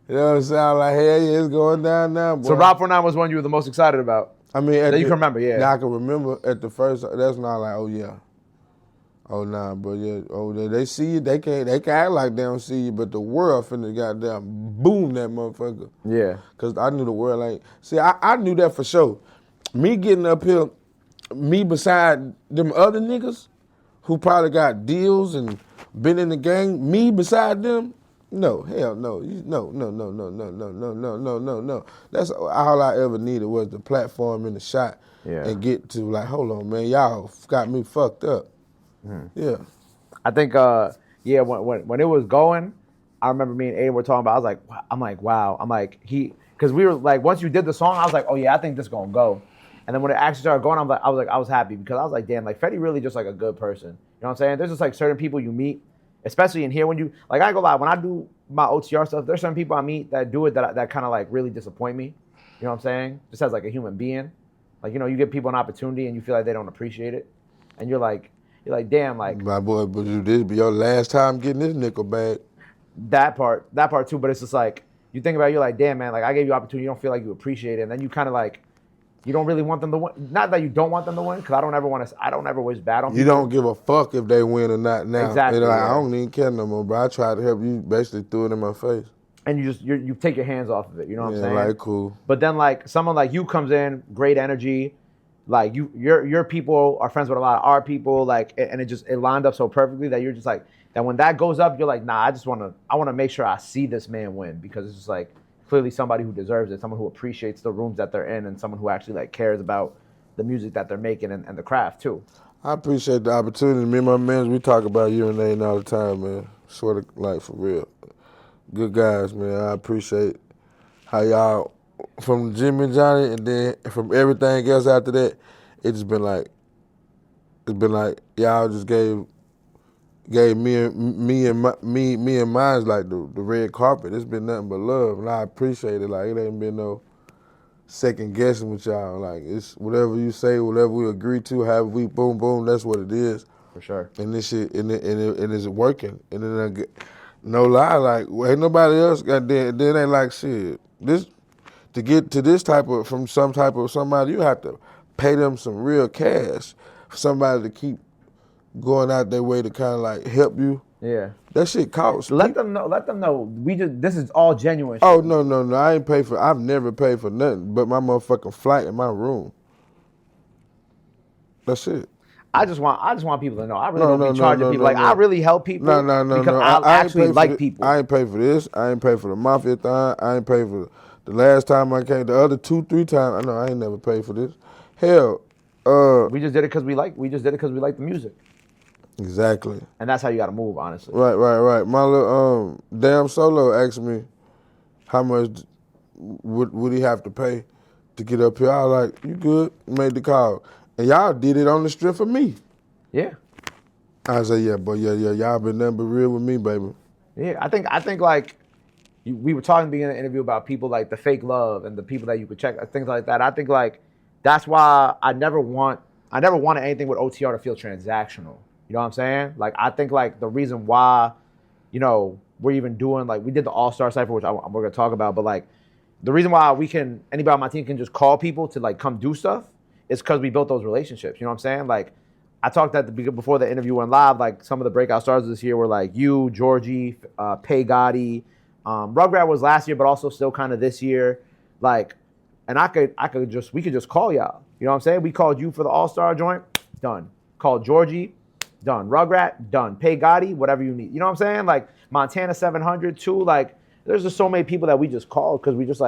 know what I'm saying? I'm like, hell yeah, it's going down now, boy. So Rob 49 was one you were the most excited about? I mean, that you can remember, yeah. Now I can remember at the first, that's not like, oh yeah. Oh nah, but yeah, they see you, they can act like they don't see you, but the world finna goddamn boom that motherfucker. Yeah. Cause I knew the world ain't, see, I knew that for sure. Me getting up here, me beside them other niggas, who probably got deals and been in the gang, me beside them? No, hell no. No. That's all I ever needed was the platform and the shot and get to like, hold on, man, y'all got me fucked up. Yeah. I think, when it was going, I remember me and Aiden were talking about, wow. Because we were like, once you did the song, I was like, oh yeah, I think this gonna go. And then when it actually started going, I was happy because I was like, damn, like Fetty really just like a good person. You know what I'm saying? There's just like certain people you meet, especially in here when you like. I ain't gonna lie, when I do my OTR stuff, there's some people I meet that do it that kind of like really disappoint me. You know what I'm saying? Just as like a human being, like you give people an opportunity and you feel like they don't appreciate it, and you're like, damn, like My boy, but this be your last time getting this nickel bag. that part too. But it's just like you think about it, you're like, damn, man, like I gave you opportunity, you don't feel like you appreciate it, and then you kind of like. You don't really want them to win. Not that you don't want them to win, because I don't ever wish bad on people. You don't give a fuck if they win or not now. Exactly. Like, I don't even care no more, bro. I tried to help you, basically threw it in my face. And you take your hands off of it. You know what I'm saying? Like cool. But then like someone like you comes in, great energy, like your people are friends with a lot of our people, like, and it lined up so perfectly that you're just like that when that goes up, you're like, nah, I want to make sure I see this man win because it's just like. Clearly somebody who deserves it, someone who appreciates the rooms that they're in and someone who actually like cares about the music that they're making and the craft too. I appreciate the opportunity. Me and my man, we talk about urinating all the time, man. Swear to like for real. Good guys, man. I appreciate how y'all from Jimmy and Johnny and then from everything else after that, it's been like y'all just gave me and mine's like the red carpet. It's been nothing but love, and I appreciate it. Like it ain't been no second guessing with y'all. Like it's whatever you say, whatever we agree to, however we boom boom. That's what it is. For sure. And this shit and it's working. And then no lie, like ain't nobody else got there. Then ain't like shit. This to get to this type of from some type of somebody, you have to pay them some real cash for somebody to keep going out their way to kind of like help you. Yeah. That shit costs. Let them know. This is all genuine shit. Oh no. I've never paid for nothing but my motherfucking flight and my room. That's it. I just want people to know. I really don't be charging people. I really help people. No. Because I actually like people. I ain't pay for this. I ain't pay for the Mafiathon. I ain't pay for the last time I came. The other 2-3 times. I know I ain't never paid for this. Hell. We just did it because we like the music. Exactly. And that's how you got to move, honestly. Right. My little damn solo asked me how much would he have to pay to get up here. I was like, you good? Made the call. And y'all did it on the strength of me. Yeah. I said, yeah, but yeah, y'all been nothing but real with me, baby. Yeah, I think like we were talking at the beginning of the interview about people like the fake love and the people that you could check, things like that. I think like that's why I never wanted anything with OTR to feel transactional. You know what I'm saying? Like, I think, like, the reason why, we're even doing, like, we did the All-Star Cypher, which we're going to talk about, but, like, the reason why anybody on my team can just call people to, like, come do stuff is because we built those relationships. You know what I'm saying? Like, I talked before the interview went live, like, some of the breakout stars this year were, like, you, Georgie, Pay Gotti. Rugrat was last year, but also still kind of this year. Like, and we could just call y'all. You know what I'm saying? We called you for the All-Star joint, done. Called Georgie, done. Rugrat, done. Pay Gotti, whatever you need. You know what I'm saying? Like Montana 700 too. Like there's just so many people that we just call because we just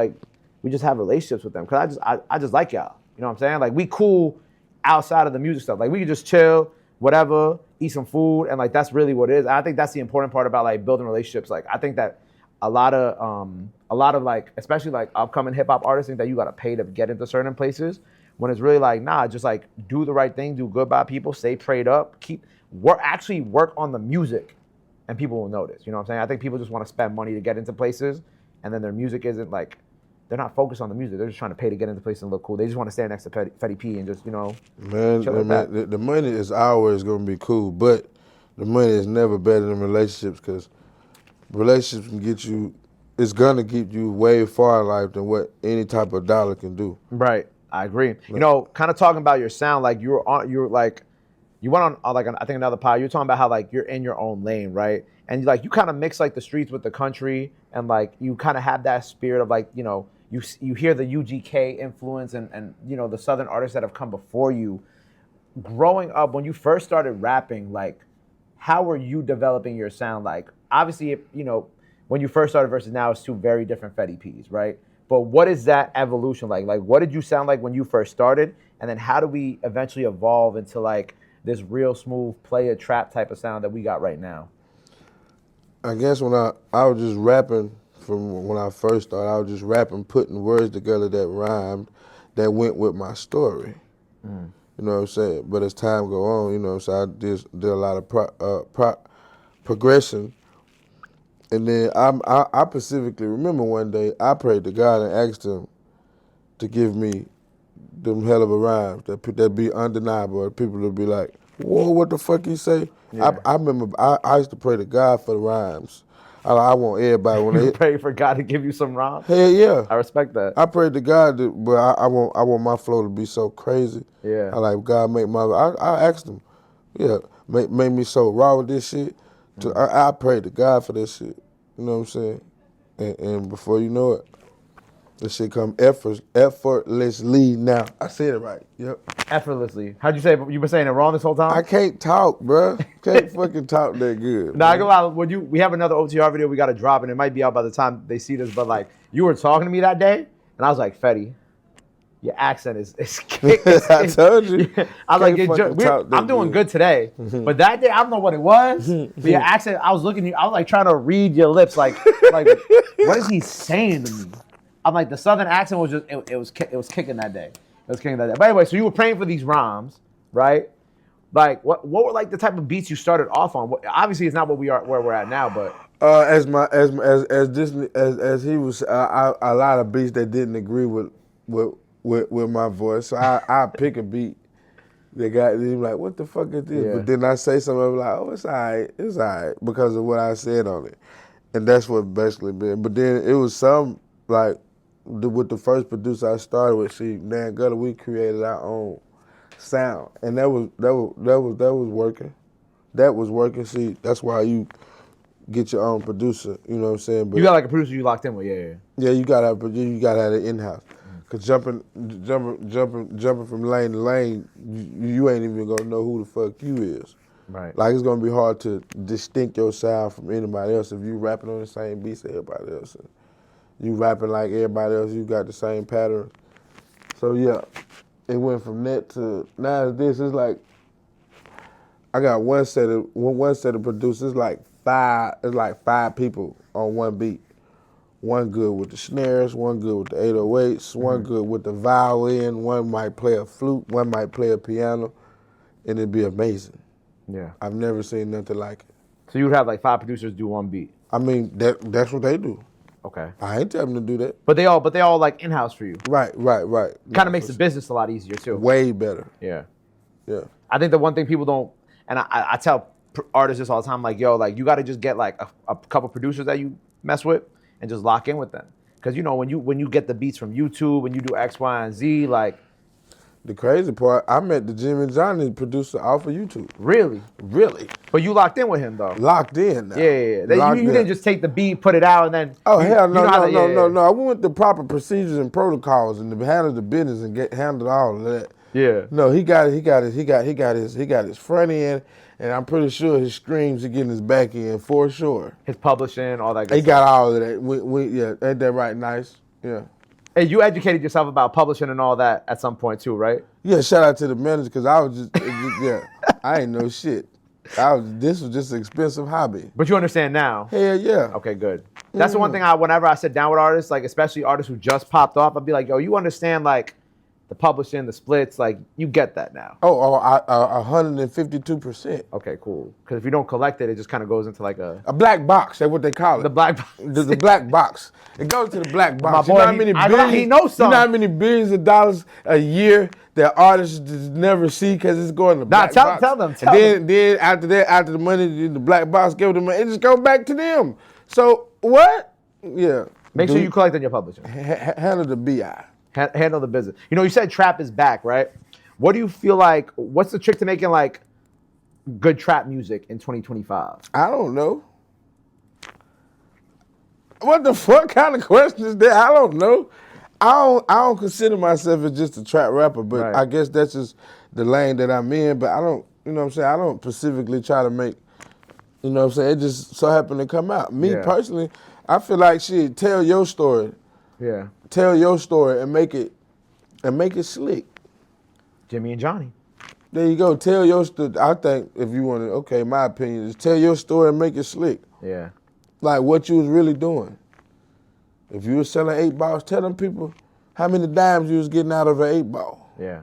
have relationships with them. Cause I just like y'all. You know what I'm saying? Like we cool outside of the music stuff. Like we could just chill, whatever, eat some food, and like that's really what it is. And I think that's the important part about like building relationships. Like I think that a lot of like especially like upcoming hip hop artists think that you gotta pay to get into certain places. When it's really like, nah, just like do the right thing, do good by people, stay prayed up, work on the music, and people will notice. You know what I'm saying? I think people just want to spend money to get into places, and then their music isn't like, they're not focused on the music. They're just trying to pay to get into places and look cool. They just want to stand next to Fetty P and just, Man, the money is always going to be cool, but the money is never better than relationships because relationships can get you, it's going to get you way far in life than what any type of dollar can do. Right. I agree. Kind of talking about your sound, like you went on like I think another pod. You're talking about how like you're in your own lane, right? And like you kind of mix like the streets with the country, and like you kind of have that spirit of like you hear the UGK influence and the Southern artists that have come before you. Growing up, when you first started rapping, like how were you developing your sound? Like obviously, when you first started versus now, it's two very different Fetty P's, right? But what is that evolution like? Like, what did you sound like when you first started? And then how do we eventually evolve into like this real smooth player trap type of sound that we got right now? I guess when I was just rapping from when I first started, I was just rapping, putting words together that rhymed, that went with my story. You know what I'm saying? But as time go on, you know what I'm saying, I did a lot of progression. And then I specifically remember one day I prayed to God and asked him to give me them hell of a rhymes that be undeniable. People would be like, whoa, what the fuck you say? Yeah. I remember I used to pray to God for the rhymes. I want everybody when You they pray for God to give you some rhymes? hell yeah. I respect that. I prayed to God, but I want my flow to be so crazy. Yeah. I like God make my. I asked him, yeah, make me so raw with this shit. I prayed to God for this shit. You know what I'm saying? And before you know it, this shit come effortlessly now. I said it right. Yep. Effortlessly. How'd you say it? You been saying it wrong this whole time? I can't talk, bruh. Can't fucking talk that good. No, I go out. We have another OTR video we got to drop, and it might be out by the time they see this. But like, you were talking to me that day, and I was like, Fetty, your accent is I told you. I was like, I'm doing good today, but that day I don't know what it was. But your accent, I was looking at you, I was like trying to read your lips, like what is he saying to me? I'm like, the southern accent was just it was kicking that day. It was kicking that day. But anyway, so you were praying for these rhymes, right? Like, what were like the type of beats you started off on? Obviously, it's not what where we're at now, but as he was, a lot of beats that didn't agree with my voice. So I pick a beat that got him like, what the fuck is this? Yeah. But then I say something, I'm like, oh, it's all right, because of what I said on it. And that's what basically been. But then it was some, like, with the first producer I started with, Dan Gutter, we created our own sound. And that was working. That was working. See, that's why you get your own producer, you know what I'm saying? But you got like a producer you locked in with, yeah. Yeah, you gotta have it in-house. Cause jumping from lane to lane, you ain't even gonna know who the fuck you is. Right. Like, it's gonna be hard to distinct your sound from anybody else if you rapping on the same beats as everybody else. You rapping like everybody else, you got the same pattern. So yeah, it went from that to now. This is like I got one set of producers, like five people on one beat. One good with the snares, one good with the 808s, one good with the violin, one might play a flute, one might play a piano, and it'd be amazing. Yeah. I've never seen nothing like it. So you would have like 5 producers do one beat. I mean, that's what they do. Okay. I ain't telling them to do that. But they all like in-house for you. Right. Kind of makes the business a lot easier too. Way better. Yeah. Yeah. I think the one thing people don't, and I tell artists this all the time, like, yo, like you got to just get like a couple producers that you mess with and just lock in with them. Because, you know, when you get the beats from YouTube and you do X, Y, and Z, like. The crazy part, I met the Jimmy and Johnny producer off of YouTube. Really? Really. But you locked in with him, though. Locked in now. Yeah. You didn't just take the beat, put it out, and then. Oh, hell no, no. I went with the proper procedures and protocols and handle the business and handled all of that. Yeah. No, he got his front end, and I'm pretty sure his streams are getting his back end for sure. His publishing, all that good He stuff. got all of that. Yeah, ain't that right? Nice. Yeah. Hey, you educated yourself about publishing and all that at some point too, right? Yeah, shout out to the manager, because I was just yeah, I ain't know shit. This was just an expensive hobby. But you understand now. Hell yeah. Okay, good. That's the one thing whenever I sit down with artists, like especially artists who just popped off, I'd be like, yo, you understand like the publishing, the splits, like you get that now. 152%. Okay, cool. Because if you don't collect it, it just kind of goes into like a black box. That's what they call it. The black box. The black box. It goes to the black box. My boy, he knows something. You know how many billions of dollars a year that artists just never see because it's going to the black box. Tell them. Then after that, after the money, the black box give them money, it just goes back to them. So what? Yeah. Make sure you collect on your publishing. Handle the BI. Handle the business. You know, you said trap is back, right? What do you feel like, what's the trick to making like good trap music in 2025? I don't know. What the fuck kind of question is that? I don't know. I don't consider myself as just a trap rapper, but right. I guess that's just the lane that I'm in. But I don't, you know what I'm saying? I don't specifically try to make, you know what I'm saying? It just so happened to come out. Me personally, I feel like shit, tell your story. Yeah. Tell your story and make it slick. Jimmy and Johnny. There you go. Tell your story. I think if you want to, okay, my opinion is tell your story and make it slick. Yeah. Like what you was really doing. If you were selling 8 balls, tell them people How many dimes you was getting out of an 8-ball? Yeah.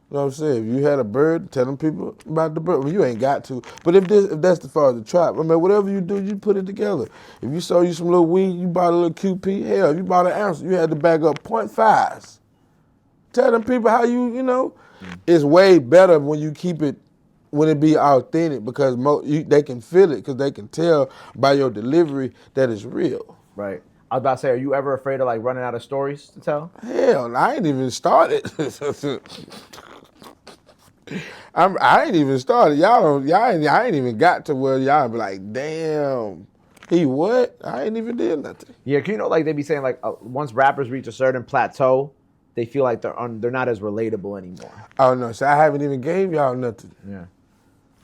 You know what I'm saying? If you had a bird, telling people about the bird. Well, you ain't got to. But if that's the far as the trap, I mean, whatever you do, you put it together. If you sold you some little weed, you bought a little QP, hell, you bought an ounce, you had to back up 0.5s. Tell them people how you know. It's way better when you keep it, when it be authentic, because they can feel it, because they can tell by your delivery that it's real. Right. I was about to say, are you ever afraid of like running out of stories to tell? Hell, I ain't even started. I ain't even started. I ain't even got to where y'all be like, damn, he what? I ain't even did nothing. Yeah, you know, like they be saying, like once rappers reach a certain plateau, they feel like they're not as relatable anymore. Oh no, so I haven't even gave y'all nothing. Yeah.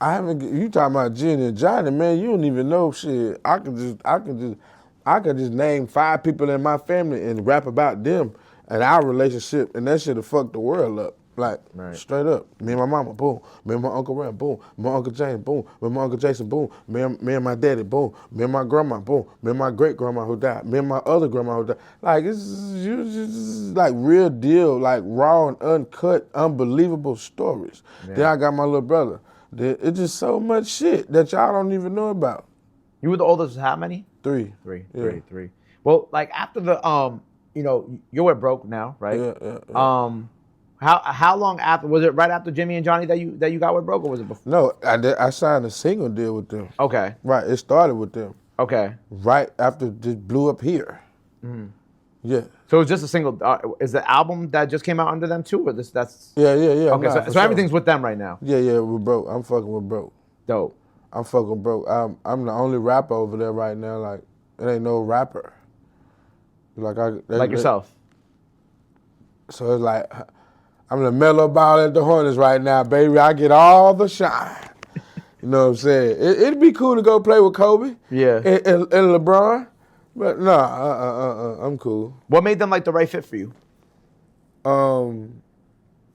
I haven't. You talking about Jenny and Johnny, man? You don't even know shit. I could just name 5 people in my family and rap about them and our relationship, and that shit'll fuck the world up. Like, straight up. Me and my mama, boom. Me and my Uncle Ram, boom. My Uncle James, boom. Me and my Uncle Jason, boom. Me and my daddy, boom. Me and my grandma, boom. Me and my great-grandma who died. Me and my other grandma who died. Like, it's just like real deal, like raw and uncut, unbelievable stories. Yeah. Then I got my little brother. It's just so much shit that y'all don't even know about. You were the oldest how many? 3. Yeah. Three. Well, like after the, you know, you're with Broke now, right? Yeah. How long after, was it right after Jimmy and Johnny that you got with Broke, or was it before? No, I signed a single deal with them. Okay. Right, it started with them. Okay. Right after it just blew up here. Mm-hmm. Yeah. So it's just a single, is the album that just came out under them too, or that's? Yeah. Okay, so sure. everything's with them right now? Yeah, we're Broke. I'm fucking with Broke. Dope. I'm fucking Broke. I'm the only rapper over there right now, like, it ain't no rapper. Like yourself? So it's like, I'm the mellow ball at the Hornets right now, baby. I get all the shine. You know what I'm saying? It'd be cool to go play with Kobe. Yeah. And LeBron, but I'm cool. What made them like the right fit for you?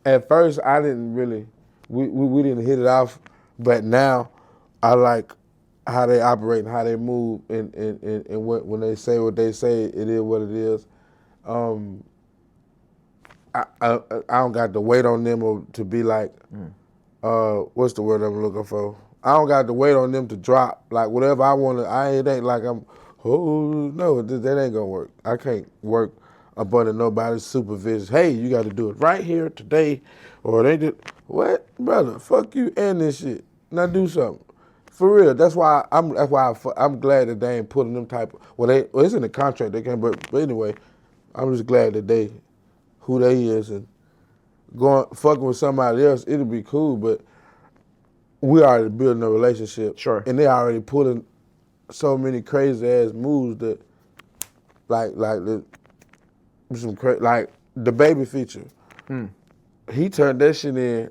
At first I didn't really, we didn't hit it off, but now I like how they operate and how they move and when they say what they say, it is what it is. I don't got to wait on them to be like, what's the word I'm looking for? I don't got to wait on them to drop. Like, whatever I want to, it ain't like no, that ain't gonna work. I can't work up under nobody's supervision. Hey, you got to do it right here today, or they did, what? Brother, fuck you and this shit. Now do something. For real, that's why I'm glad that they ain't putting them type of, it's in the contract, they can't, but anyway, I'm just glad that who they is and fucking with somebody else, it'll be cool, but we already building a relationship. Sure. And they already putting so many crazy ass moves that like the Baby feature. He turned that shit in.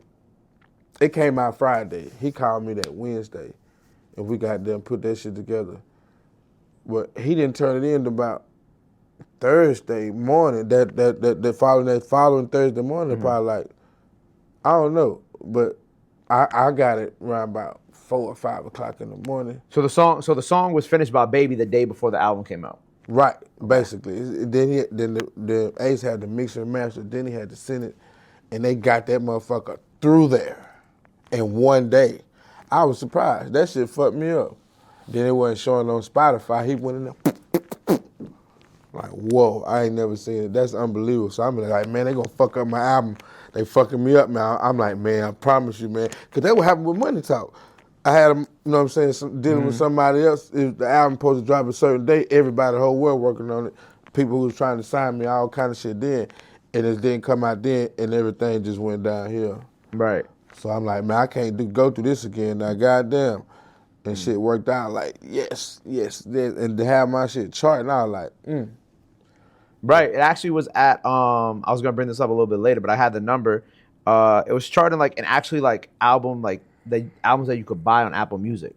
It came out Friday. He called me that Wednesday and we got them put that shit together. But he didn't turn it in about Thursday morning, that following Thursday morning, probably like, I don't know, but I got it around about 4 or 5 o'clock in the morning. So the song was finished by Baby the day before the album came out. Right, basically. Then the Ace had the mixer and master, then he had to send it, and they got that motherfucker through there in one day. I was surprised. That shit fucked me up. Then it wasn't showing on Spotify. He went in there. Like, whoa, I ain't never seen it. That's unbelievable. So I'm like, man, they gonna fuck up my album. They fucking me up now. I'm like, man, I promise you, man. Because that what happened with Money Talk. I had them, you know what I'm saying, dealing with somebody else. If the album supposed to drop a certain day, everybody, the whole world working on it. People who was trying to sign me, all kind of shit then. And it didn't come out then, and everything just went downhill. Right. So I'm like, man, I can't go through this again now, goddamn. And shit worked out like, yes. And to have my shit charting, I was like, Right. It actually was at, I was going to bring this up a little bit later, but I had the number. It was charting like an actually like album, like the albums that you could buy on Apple Music,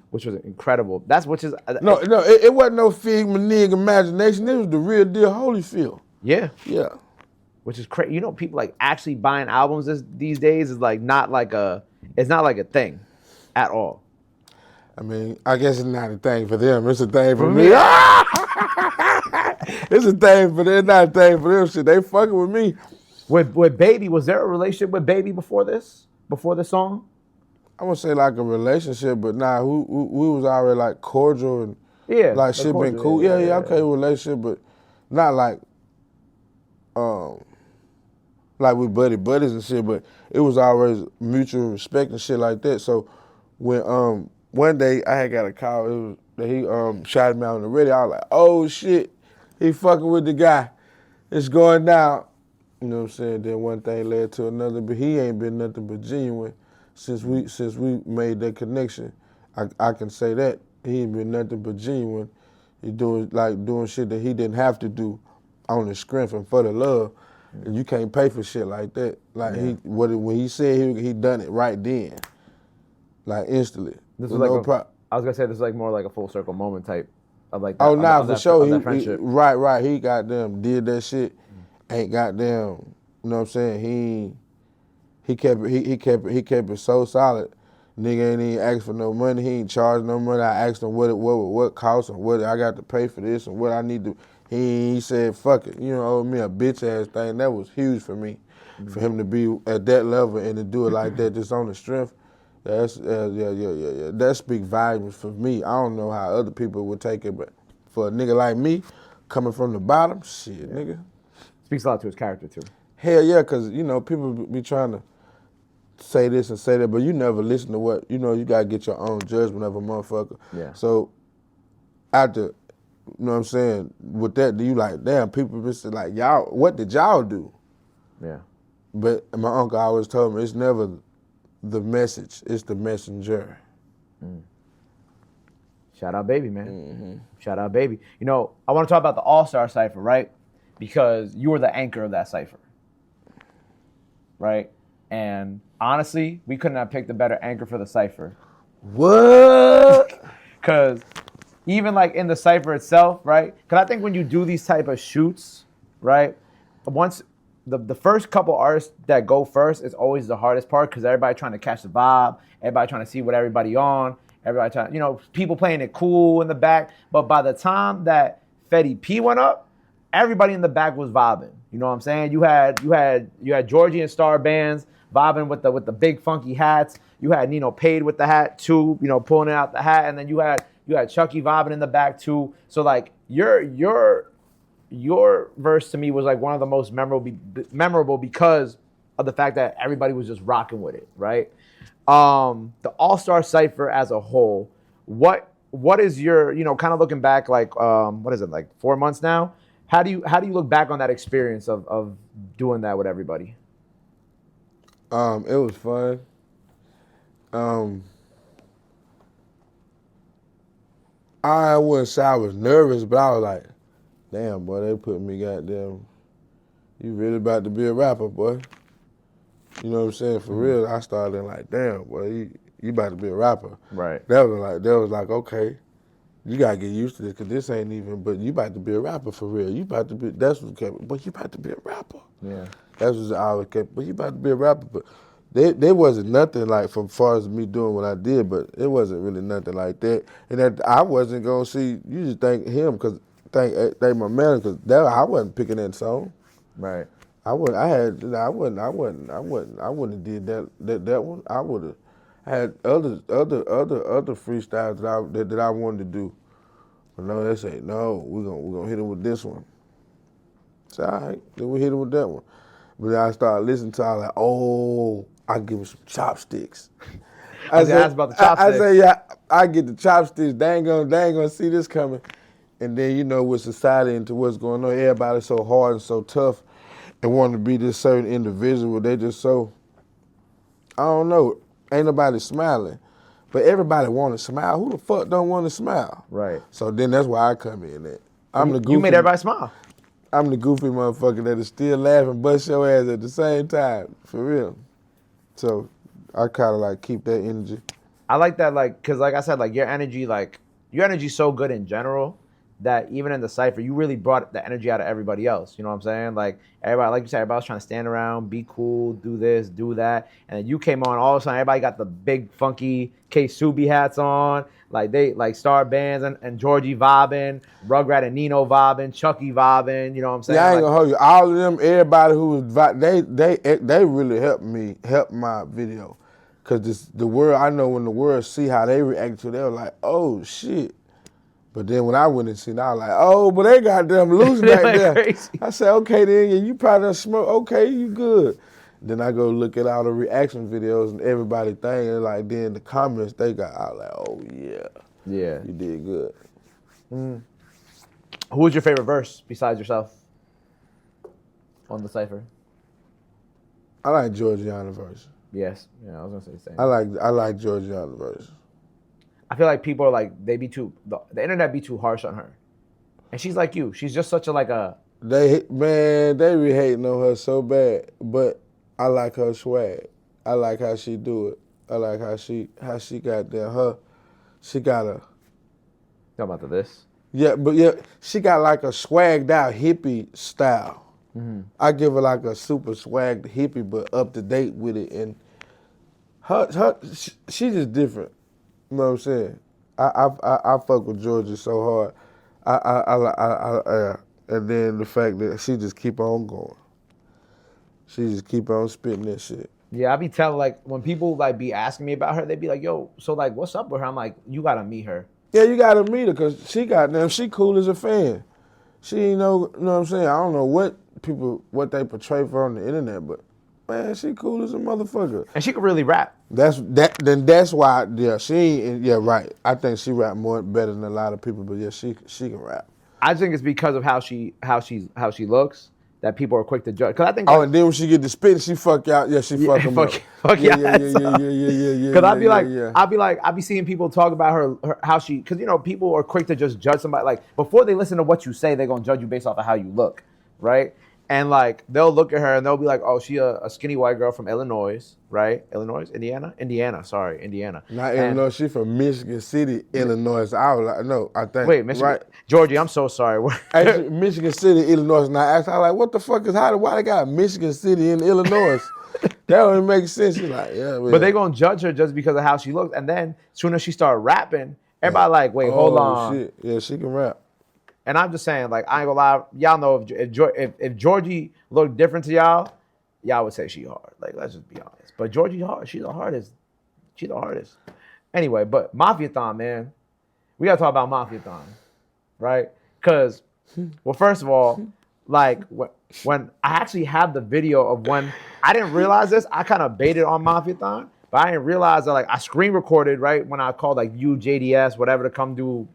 which was incredible. It wasn't no figment of imagination. It was the real deal Holyfield. Yeah. Yeah. Which is crazy. You know, people like actually buying albums these days is like it's not like a thing at all. I mean, I guess it's not a thing for them. It's a thing for me. It's a thing, but it's not a thing for them shit. They fucking with me. With Baby, was there a relationship with Baby before this song? I wouldn't say like a relationship, but nah, we was already like cordial and Yeah, like shit cordial, been cool. Yeah, okay, relationship, but not like we buddies and shit, but it was always mutual respect and shit like that. So when one day I had got a call, it was that he shouted me out on the radio. I was like, oh shit, he fucking with the guy. It's going down. You know what I'm saying? Then one thing led to another, but he ain't been nothing but genuine since we made that connection. I can say that. He ain't been nothing but genuine. He doing shit that he didn't have to do on the strength and for the love. And you can't pay for shit like that. Like when he said he done it right then, like instantly. This was like I was gonna say this is like more like a full circle moment type of like that. Oh, nah, for sure. That friendship. Right. He goddamn did that shit. Ain't goddamn. You know what I'm saying? He kept it so solid. Nigga ain't even asked for no money. He ain't charged no money. I asked him what cost and what I got to pay for this and what I need to. He said, fuck it. You know, owe me a bitch ass thing. That was huge for me. For him to be at that level and to do it like that just on the strength. That's That speaks volumes for me. I don't know how other people would take it, but for a nigga like me, coming from the bottom, shit, nigga. Speaks a lot to his character too. Hell yeah, because, you know, people be trying to say this and say that, but you never listen to what, you know, you got to get your own judgment of a motherfucker. Yeah. So after, you know what I'm saying, with that, do you like, damn, people be saying like, y'all, what did y'all do? Yeah. But my uncle always told me, it's never the message, it's the messenger. Shout out Baby, man. Mm-hmm. Shout out Baby. You know, I want to talk about the All-Star Cypher, right? Because you were the anchor of that cypher, right? And honestly, we couldn't have picked a better anchor for the cypher. What? Because even like in the cypher itself, right? Because I think when you do these type of shoots, right? Once the first couple artists that go first is always the hardest part because everybody trying to catch the vibe, everybody trying to see what everybody on, everybody trying, you know, people playing it cool in the back. But by the time that Fetty P went up, everybody in the back was vibing. You know what I'm saying? You had Jorjiana star bands vibing with the big funky hats. You had Nino Paid with the hat too, you know, pulling out the hat, and then you had Chucky vibing in the back too. So like your verse to me was like one of the most memorable because of the fact that everybody was just rocking with it, right? The All-Star Cypher as a whole, what is your, you know, kind of looking back like what is it, like 4 months now? How do you look back on that experience of doing that with everybody? It was fun. I wouldn't say I was nervous, but I was like, damn, boy, they put me goddamn, you really about to be a rapper, boy. You know what I'm saying? For real, I started like, damn, boy, you about to be a rapper. Right. That was like, okay, you gotta get used to this, cause this ain't even, but you about to be a rapper for real. You about to be, that's what kept, but you about to be a rapper. Yeah. That's what I always kept, but you about to be a rapper. But there wasn't nothing like, from far as me doing what I did, but it wasn't really nothing like that. And that I wasn't gonna see, you just thank him, cause thank my man, cause I wasn't picking that song. Right. I wouldn't have did that one. I would have had other freestyles that I wanted to do. But no, they say, no, we're gonna hit him with this one. So all right, then we hit him with that one. But then I started listening to it, I was like, oh, I give him some chopsticks. I said, asked about the chopsticks. I say, yeah, I get the chopsticks. They ain't gonna see this coming. And then, you know, with society and to what's going on, everybody's so hard and so tough and want to be this certain individual. They just so, I don't know, ain't nobody smiling. But everybody want to smile. Who the fuck don't want to smile? Right. So then that's why I come in at. I'm the goofy. You made everybody smile. I'm the goofy motherfucker that is still laughing, bust your ass at the same time, for real. So I kind of like keep that energy. I like that, like, cause like I said, like your energy so good in general that even in the cypher, you really brought the energy out of everybody else. You know what I'm saying? Like everybody, like you said, everybody was trying to stand around, be cool, do this, do that, and then you came on. All of a sudden, everybody got the big funky K-Subi hats on. Like they like Star Bands and Georgie vibing, Rugrat and Nino vibing, Chucky vibing. You know what I'm saying? Yeah, I ain't Like, gonna hold you. All of them, everybody who was they really helped my video, cause the world, I know when the world see how they react to it, they were like, oh shit. But then when I went and seen, I was like, oh, but they got them loose back like there. crazy. I said, okay then, yeah, you probably done smoke. Okay, you good. Then I go look at all the reaction videos and everybody thing, and like then the comments they got, I was like, oh yeah, you did good. Who was your favorite verse besides yourself on the cypher? I like Jorjiana verse. Yes, yeah, I was gonna say the same. I like Jorjiana verse. I feel like people are like the internet be too harsh on her, and she's like you. She's just such a like a. They be hating on her so bad, but I like her swag. I like how she do it. I like how she got there. She got a. Talking about this. Yeah, but she got like a swagged out hippie style. Mm-hmm. I give her like a super swagged hippie, but up to date with it, and she just different. You know what I'm saying? I fuck with Georgia so hard. And then the fact that she just keep on going. She just keep on spitting that shit. Yeah, I be telling, like, when people like be asking me about her, they be like, yo, so like what's up with her? I'm like, you gotta meet her. Yeah, you gotta meet her, cause she cool as a fan. She ain't know what I'm saying? I don't know what they portray for on the internet, but man, she cool as a motherfucker. And she could really rap. That's why, she ain't, right. I think she rap better than a lot of people, but yeah, she can rap. I think it's because of how she looks that people are quick to judge. Cause I think. And then when she get to spitting, she fuck out. Yeah, she fuck him up. Yeah. Cause Yeah. I be seeing people talk about her how she, cause people are quick to just judge somebody. Like before they listen to what you say, they're gonna judge you based off of how you look, right? And like they'll look at her and they'll be like, oh, she a skinny white girl from Illinois, right? Indiana. Not Illinois, she from Michigan City, Illinois. I think. Wait, Michigan, right? Georgie, I'm so sorry. Actually, Michigan City, Illinois. Now I was like, what the fuck why they got Michigan City in Illinois? That don't make sense. She's like, yeah. But they gonna judge her just because of how she looks. And then as soon as she start rapping, everybody like, wait, hold on. Shit. Yeah, she can rap. And I'm just saying, like, I ain't gonna lie, y'all know if Georgie looked different to y'all would say she hard. Like, let's just be honest. But Georgie hard. She's the hardest. Anyway, but Mafiathon, man. We gotta talk about Mafiathon, right? Because, well, first of all, like, when I actually have the video of when, I didn't realize this, I kind of baited on Mafiathon, but I didn't realize that, like, I screen recorded, right, when I called, like, you, JDS, whatever, to come do,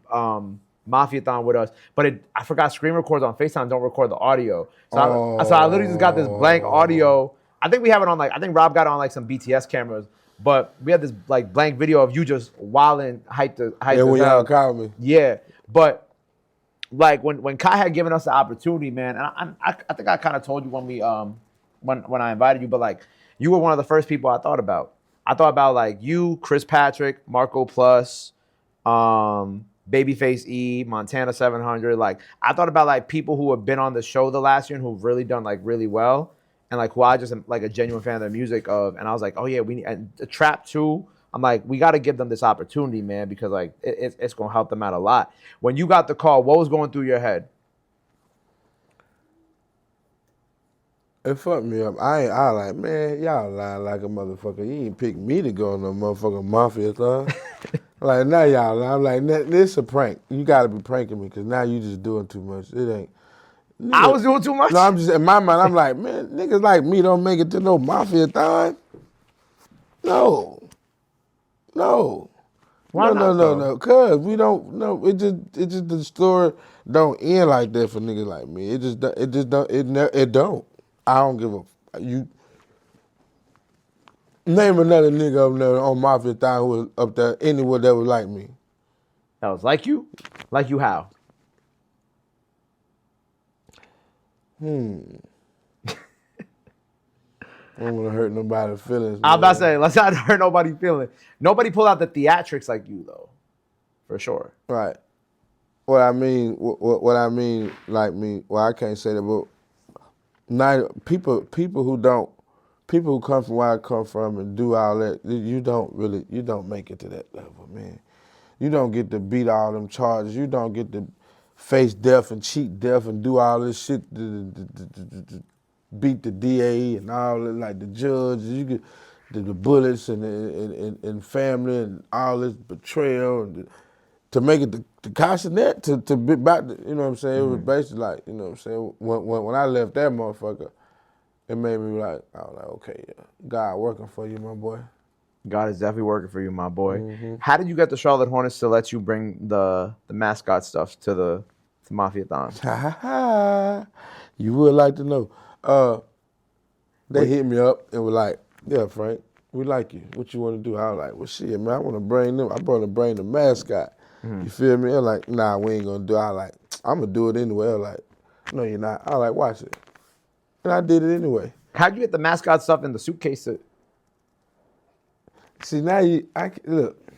Mafiathon with us, but I forgot screen records on FaceTime don't record the audio. So I literally just got this blank audio. I think we have it on I think Rob got it on like some BTS cameras, but we had this like blank video of you just wilding hype. Yeah, when y'all called me. Yeah, but like when Kai had given us the opportunity, man, and I think I kind of told you when we when I invited you, but like you were one of the first people I thought about. I thought about like you, Chris Patrick, Marco Plus, Babyface E, Montana 700. Like, I thought about, like, people who have been on the show the last year and who've really done, like, really well. And, like, who I just am, like, a genuine fan of their music of. And I was like, oh, yeah, we need... And the Trap, too, I'm like, we got to give them this opportunity, man, because, like, it's going to help them out a lot. When you got the call, what was going through your head? It fucked me up. I like, man, y'all lying like a motherfucker. You ain't pick me to go on no motherfucking Mafiathon. Like, now y'all lying. I'm like, this a prank. You got to be pranking me because now you just doing too much. It ain't. Nigga, I was doing too much? No, I'm just, in my mind, I'm like, man, niggas like me don't make it to no Mafiathon. No. Why not? No. Cause we don't. No, it just the story don't end like that for niggas like me. It don't. I don't give a. You name another nigga up there on Mafiathon who was up there anywhere that was like me. That was like you? Like you how? I don't want to hurt nobody's feelings. I'm about to say, let's not hurt nobody's feelings. Nobody pulled out the theatrics like you, though. For sure. Right. what I mean, like me. Well, I can't say that, but people who come from where I come from and do all that, you don't make it to that level, man. You don't get to beat all them charges. You don't get to face death and cheat death and do all this shit to beat the DA and all that, like the judge. You get the bullets and family and all this betrayal and to make it to Cenat to be back. You know what I'm saying? It was basically like, you know what I'm saying. When I left that motherfucker, it made me like, I was like, okay, yeah, God working for you, my boy. God is definitely working for you, my boy. How did you get the Charlotte Hornets to let you bring the mascot stuff to Mafiathon? Ha ha ha! You would like to know. They hit me up and were like, yeah, Frank, we like you. What you want to do? I was like, well, shit, man, I want to bring them. I want to bring the mascot. You feel me? They're like, nah, we ain't going to do it. I was like, I'm going to do it anyway. They're like, no, you're not. I was like, watch it. And I did it anyway. How'd you get the mascot stuff in the suitcase? See, now look.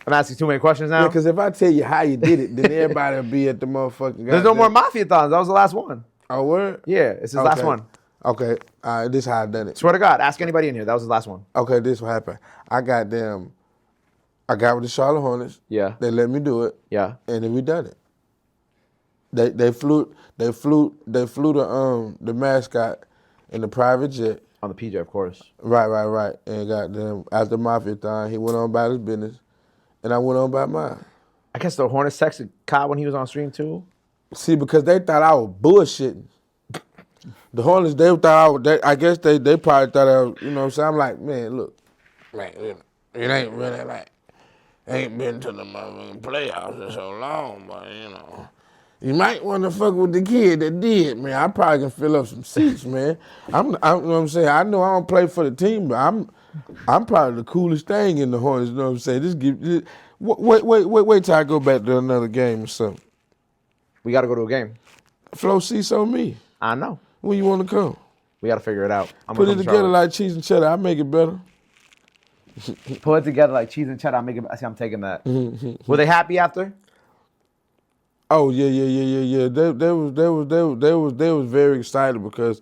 I'm asking too many questions now? Yeah, because if I tell you how you did it, then everybody will be at the motherfucking There's no more Mafiathons. That was the last one. Oh, word? Yeah, it's his last one. Okay, all right, this is how I done it. Swear to God, ask anybody in here. That was his last one. Okay, this is what happened. I got with the Charlotte Hornets. Yeah. They let me do it. Yeah. And then we done it. They flew the mascot in the private jet. On the PJ, of course. Right. And got them after Mafiathon, he went on about his business, and I went on about mine. I guess the Hornets texted Kyle when he was on stream too. See, because they thought I was bullshitting. The Hornets, they thought I guess they probably thought I was, you know what I'm saying? I'm like, man, look, man, it ain't really like, ain't been to the motherfucking playoffs in so long, but you know. You might want to fuck with the kid that did, man. I probably can fill up some seats, man. You know what I'm saying? I know I don't play for the team, but I'm probably the coolest thing in the Hornets. You know what I'm saying? Wait till I go back to another game or something. We got to go to a game. Flow seats on me. I know. When you want to come? We got to figure it out. Put it together like cheese and cheddar. I make it better. Put it together like cheese and cheddar. I make it. I see. I'm taking that. Were they happy after? Oh yeah. They was very excited because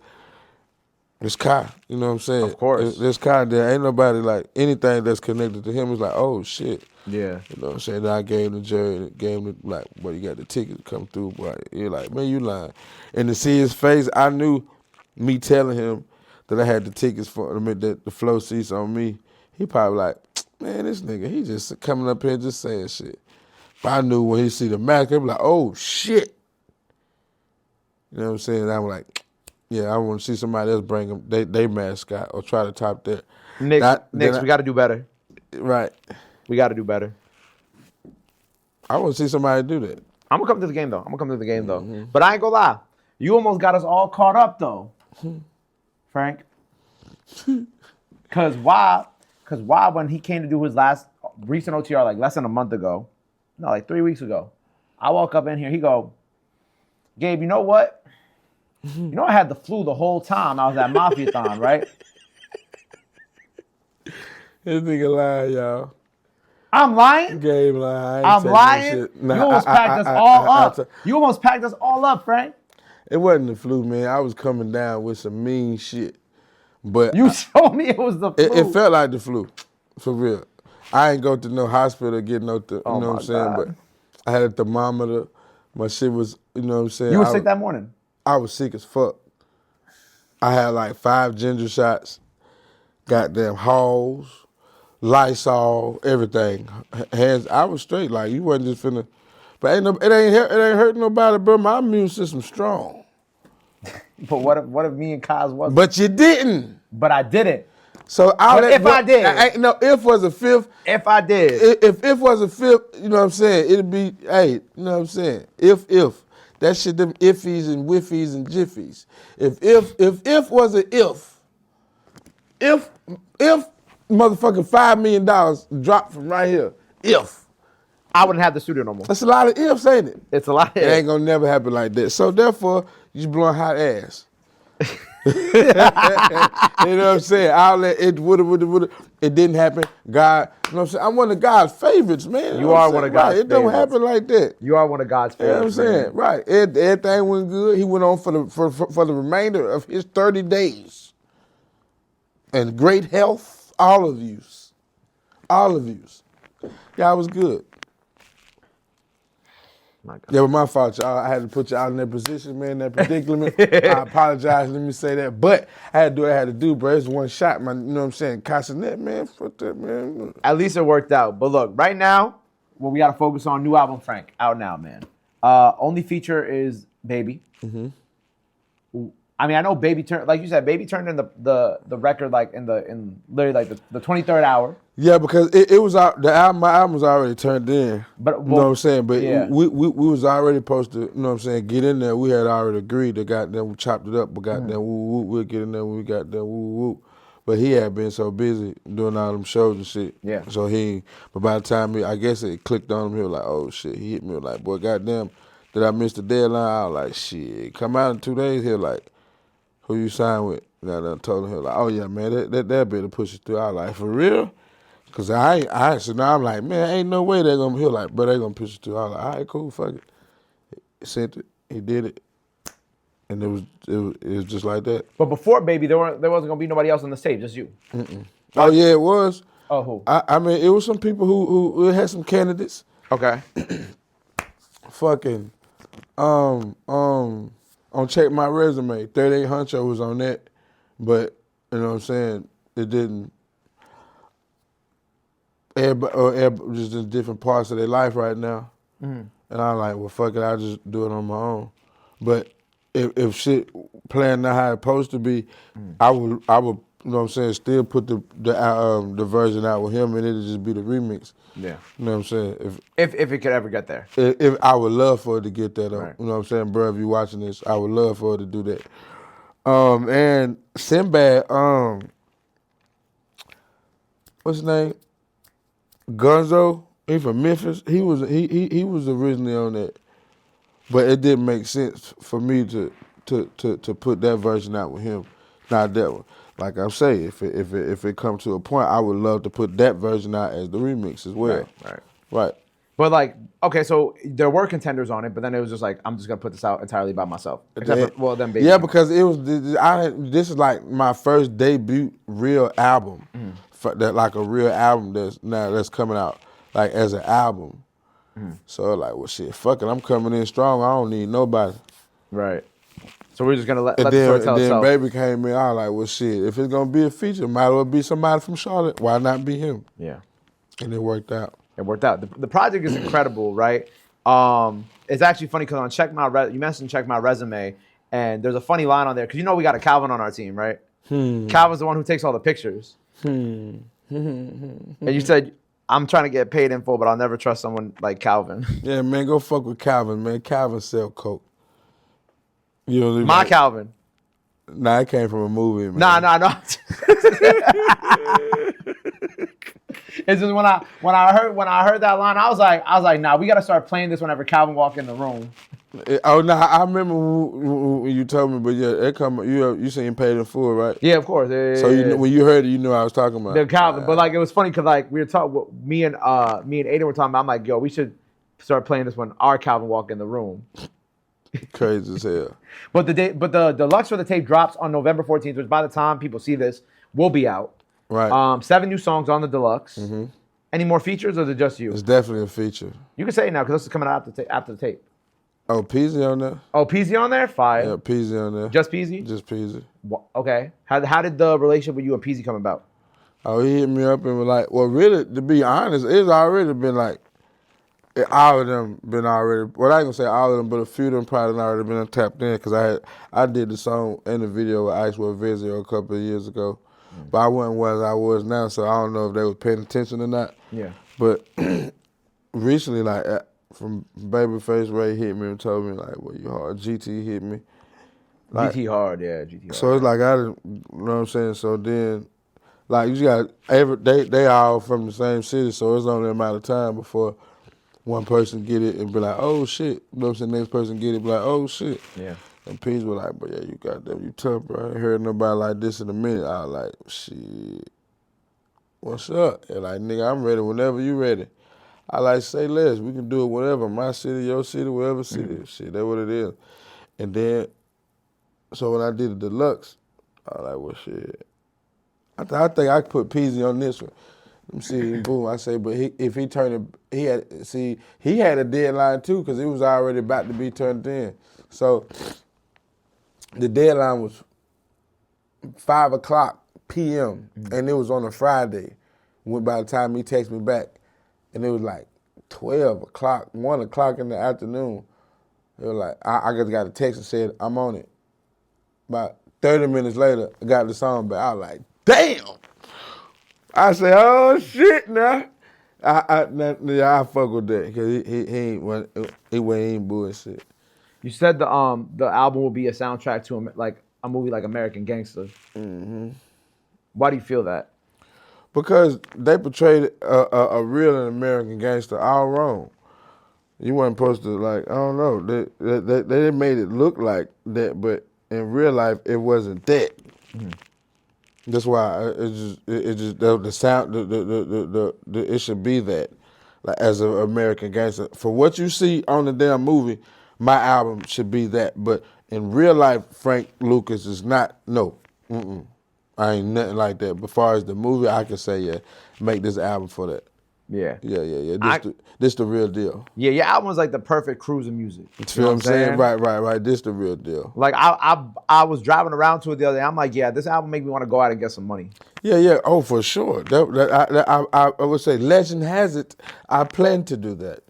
it's Kai. You know what I'm saying? Of course. There's Kai there. Ain't nobody like anything that's connected to him is like, oh shit. Yeah. You know what I'm saying? Then I gave him the jersey, gave him the, like, well, you got the ticket to come through, but you're like, man, you lying. And to see his face, I knew me telling him that I had the tickets for the flow seats on me. He probably like, man, this nigga, he just coming up here just saying shit. But I knew when he see the Mac, he'd be like, oh shit. You know what I'm saying? I'm like, yeah, I want to see somebody else bring them they mascot or try to top that. Knicks, we got to do better. Right. We got to do better. I want to see somebody do that. I'm going to come to the game, though. But I ain't going to lie. You almost got us all caught up, though, Frank. Because why, when he came to do his last recent OTR, like less than a month ago, no, like 3 weeks ago, I walk up in here, he go, Gabe, you know what? You know I had the flu the whole time I was at Mafiathon, right? This nigga lying, y'all. I'm lying? Gabe lying. I'm lying? Nah, you almost packed us all up. You almost packed us all up, Frank. It wasn't the flu, man. I was coming down with some mean shit. But you showed me it was the flu. It felt like the flu, for real. I ain't go to no hospital get no, you know what I'm saying? God. But I had a thermometer. My shit was, you know what I'm saying? You were sick that morning? I was sick as fuck. I had like 5 ginger shots, goddamn Halls, Lysol, everything. Hands, I was straight. Like you wasn't just finna. But it ain't hurting nobody, bro. My immune system's strong. But what if me and Kaz wasn't? But you didn't. But I didn't. So I did. No, if was a fifth. If I did. If was a fifth, you know what I'm saying? It'd be, hey, you know what I'm saying? If. That shit, them iffies and whiffies and jiffies. If was an if motherfucking $5 million dropped from right here, if. I wouldn't have the studio no more. That's a lot of ifs, ain't it? It's a lot of ifs. It ain't gonna never happen like that. So therefore, you blowing hot ass. You know what I'm saying? Outlet, it would. It didn't happen. God, you know what I'm saying? I'm one of God's favorites, man. You are one of God's favorites. It don't happen like that. You are one of God's favorites. You know what I'm saying? Right. Everything went good. He went on for the remainder of his 30 days. And great health, all of yous. All of yous. Y'all was good. Yeah, but my fault, y'all. I had to put y'all in that position, man, that predicament. I apologize, let me say that. But I had to do what I had to do, bro. It's one shot, man. You know what I'm saying? Cenat, man, fuck that, man. At least it worked out. But look, right now, what we got to focus on, new album, Frank, out now, man. Only feature is Baby. Mm-hmm. I mean, I know Baby turned, like you said, Baby turned in the record like in literally like the 23rd hour. Yeah, because it was out. My album was already turned in. But you know what I'm saying? But yeah. we was already supposed to, you know what I'm saying, get in there. We had already agreed to goddamn, we chopped it up, but goddamn, we'll get in there when we got there, woo. But he had been so busy doing all them shows and shit. Yeah. So but by the time I guess it clicked on him, he was like, oh shit, he hit me like, boy, goddamn, did I miss the deadline? I was like, shit, come out in 2 days. He was like, who you signed with? And I told him, he was like, oh yeah, man, that better push it through. I was like, for real? Cause so now I'm like, man, ain't no way they're gonna. He was like, bro, they gonna push it through. I was like, all right, cool, fuck it. He sent it, he did it, and it was just like that. But before Baby, there wasn't gonna be nobody else on the stage, just you. Oh yeah, it was. Oh, who? I mean, it was some people who had some candidates. Okay. Fucking, on Check My Resume, 38 Huncho was on that, but you know what I'm saying, it didn't. Everybody just in different parts of their life right now. Mm-hmm. And I'm like, well, fuck it, I'll just do it on my own. But if shit playing not how it's supposed to be, I would, you know what I'm saying, still put the version out with him and it'll just be the remix. Yeah. You know what I'm saying? If it could ever get there. If I would love for it to get there, though. Right. You know what I'm saying, bro, if you watching this, I would love for it to do that. And Sinbad, what's his name? Gunzo, he from Memphis. He was originally on that, but it didn't make sense for me to put that version out with him, not that one. Like I'm saying, if it comes to a point, I would love to put that version out as the remix as well. Right. But like, okay, so there were contenders on it, but then it was just like, I'm just gonna put this out entirely by myself. Except for, then Baby. Yeah, because it was. This is like my first debut real album. That like a real album that's coming out like as an album. So like, well shit, fuck it, I'm coming in strong. I don't need nobody. Right. So we're just gonna let the And story tell then itself. Baby came in. I was like, well shit, if it's gonna be a feature, might as well be somebody from Charlotte. Why not be him? Yeah. And it worked out. It worked out. The project is incredible, right? It's actually funny because on you mentioned Check My Resume, and there's a funny line on there because you know we got a Calvin on our team, right? Calvin's the one who takes all the pictures. And you said, I'm trying to get paid in full, but I'll never trust someone like Calvin. Yeah, man, go fuck with Calvin, man. Calvin sell coke. You know, My Calvin. Nah, it came from a movie, man. Nah. It's just when I heard that line, I was like, nah, we gotta start playing this whenever Calvin walk in the room. I remember when you told me, but yeah, you seen Paid in Full, right? Yeah, of course. Yeah. When you heard it, you knew what I was talking about. The Calvin, but like it was funny because like we were talking, me and Aiden were talking about. I'm like, yo, we should start playing this when our Calvin walk in the room. Crazy as hell. But the deluxe for the tape drops on November 14th, which by the time people see this will be out. Right. 7 new songs on the deluxe. Mm-hmm. Any more features, or is it just you? It's definitely a feature. You can say it now because this is coming out after the tape. Oh, Peasy on there? Oh, Peasy on there? Fire. Yeah, Peasy on there. Just Peasy? Just Peasy. Okay. How did the relationship with you and Peasy come about? Oh, he hit me up and was like, well, really, to be honest, it's already been like, all of them been already, well, I ain't gonna say all of them, but a few of them probably already been tapped in because I did the song and the video with Ice with Vizio a couple of years ago. But I wasn't where I was now, so I don't know if they was paying attention or not. Yeah. But recently, like, from Babyface Ray hit me and told me, like, well, you hard. GT hit me. Like, GT hard, yeah, GT hard. So it's like, I didn't, you know what I'm saying? So then, like, you just got, they all from the same city, so it's only a matter of time before one person get it and be like, oh, shit. You know what I'm saying? Next person get it, be like, oh, shit. Yeah. And Peace was like, but yeah, you goddamn, you tough, bro. I ain't heard nobody like this in a minute. I was like, shit, what's up? And like, nigga, I'm ready whenever you ready. I like, say less. We can do it whatever. My city, your city, whatever city. Shit, that's what it is. And then, so when I did the deluxe, I was like, well, shit. I think I could put Peasy on this one. Let me see, boom. I say, but if he turned it, he had a deadline too, because it was already about to be turned in. So the deadline was 5:00 p.m. and it was on a Friday. When by the time he texted me back, and it was like 12 o'clock, 1 o'clock in the afternoon. It was like, I just got a text and said, I'm on it. About 30 minutes later, I got the song back. I was like, damn. I said, oh shit now. I fuck with that because he ain't bullshit. You said the album will be a soundtrack to like a movie like American Gangster. Mm-hmm. Why do you feel that? Because they portrayed a real American gangster all wrong. You weren't supposed to, like, I don't know. They made it look like that, but in real life it wasn't that. Mm-hmm. That's why it just the sound it should be that, like, as an American gangster. For what you see on the damn movie, my album should be that. But in real life, Frank Lucas is not. No, I ain't nothing like that. But as far as the movie, I can say yeah, make this album for that. Yeah. This the real deal. Yeah, your album was like the perfect cruising music. You feel what I'm saying? Right. This the real deal. Like I was driving around to it the other day. I'm like, yeah, this album made me want to go out and get some money. Yeah. Oh, for sure. I would say, legend has it, I plan to do that.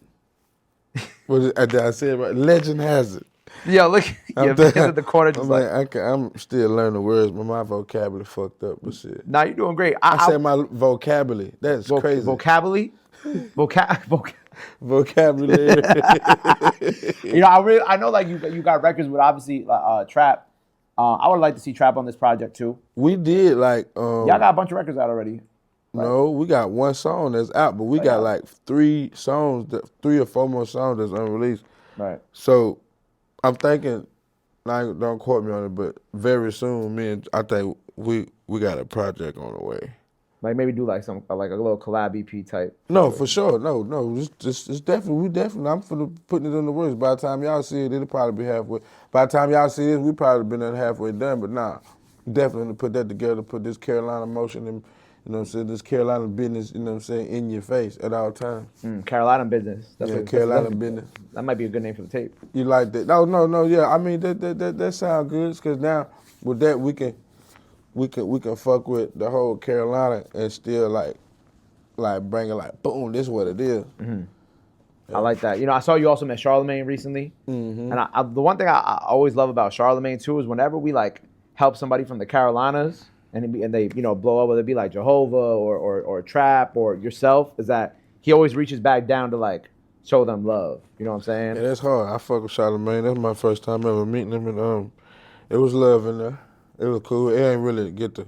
Did I say it right? Legend has it. Yeah, look, because at the corner, just I'm still learning words, but my vocabulary fucked up. But shit. Nah, you're doing great. I said my vocabulary. That's crazy. Vocabulary. Vocabulary. You know, I know, like, you got records with obviously trap. I would like to see trap on this project too. We did like. Y'all got a bunch of records out already. Right? No, we got one song that's out, but we got like 3 or 4 more songs that's unreleased. Right. So I'm thinking, don't quote me on it, but very soon, I think we got a project on the way. Like maybe do like some like a little collab EP type. No, for sure. No. It's definitely. I'm putting it in the works. By the time y'all see it, it'll probably be halfway. By the time y'all see this, we probably been halfway done. But nah, definitely put that together. Put this Carolina motion and, you know what I'm saying, this Carolina business, you know what I'm saying, in your face at all times. Carolina business. Carolina business. That might be a good name for the tape. You like that? No. Yeah, I mean that sounds good because now with that we can fuck with the whole Carolina and still like bring it like boom. This is what it is. Mm-hmm. Yeah. I like that. You know, I saw you also met Charlemagne recently, and the one thing I always love about Charlemagne too is whenever we like help somebody from the Carolinas. And they, you know, blow up, whether it be like Jehovah or Trap or yourself, is that he always reaches back down to like show them love. You know what I'm saying? Yeah, that's hard. I fuck with Charlemagne. That's my first time ever meeting him, and it was love in there. It was cool. It ain't really get to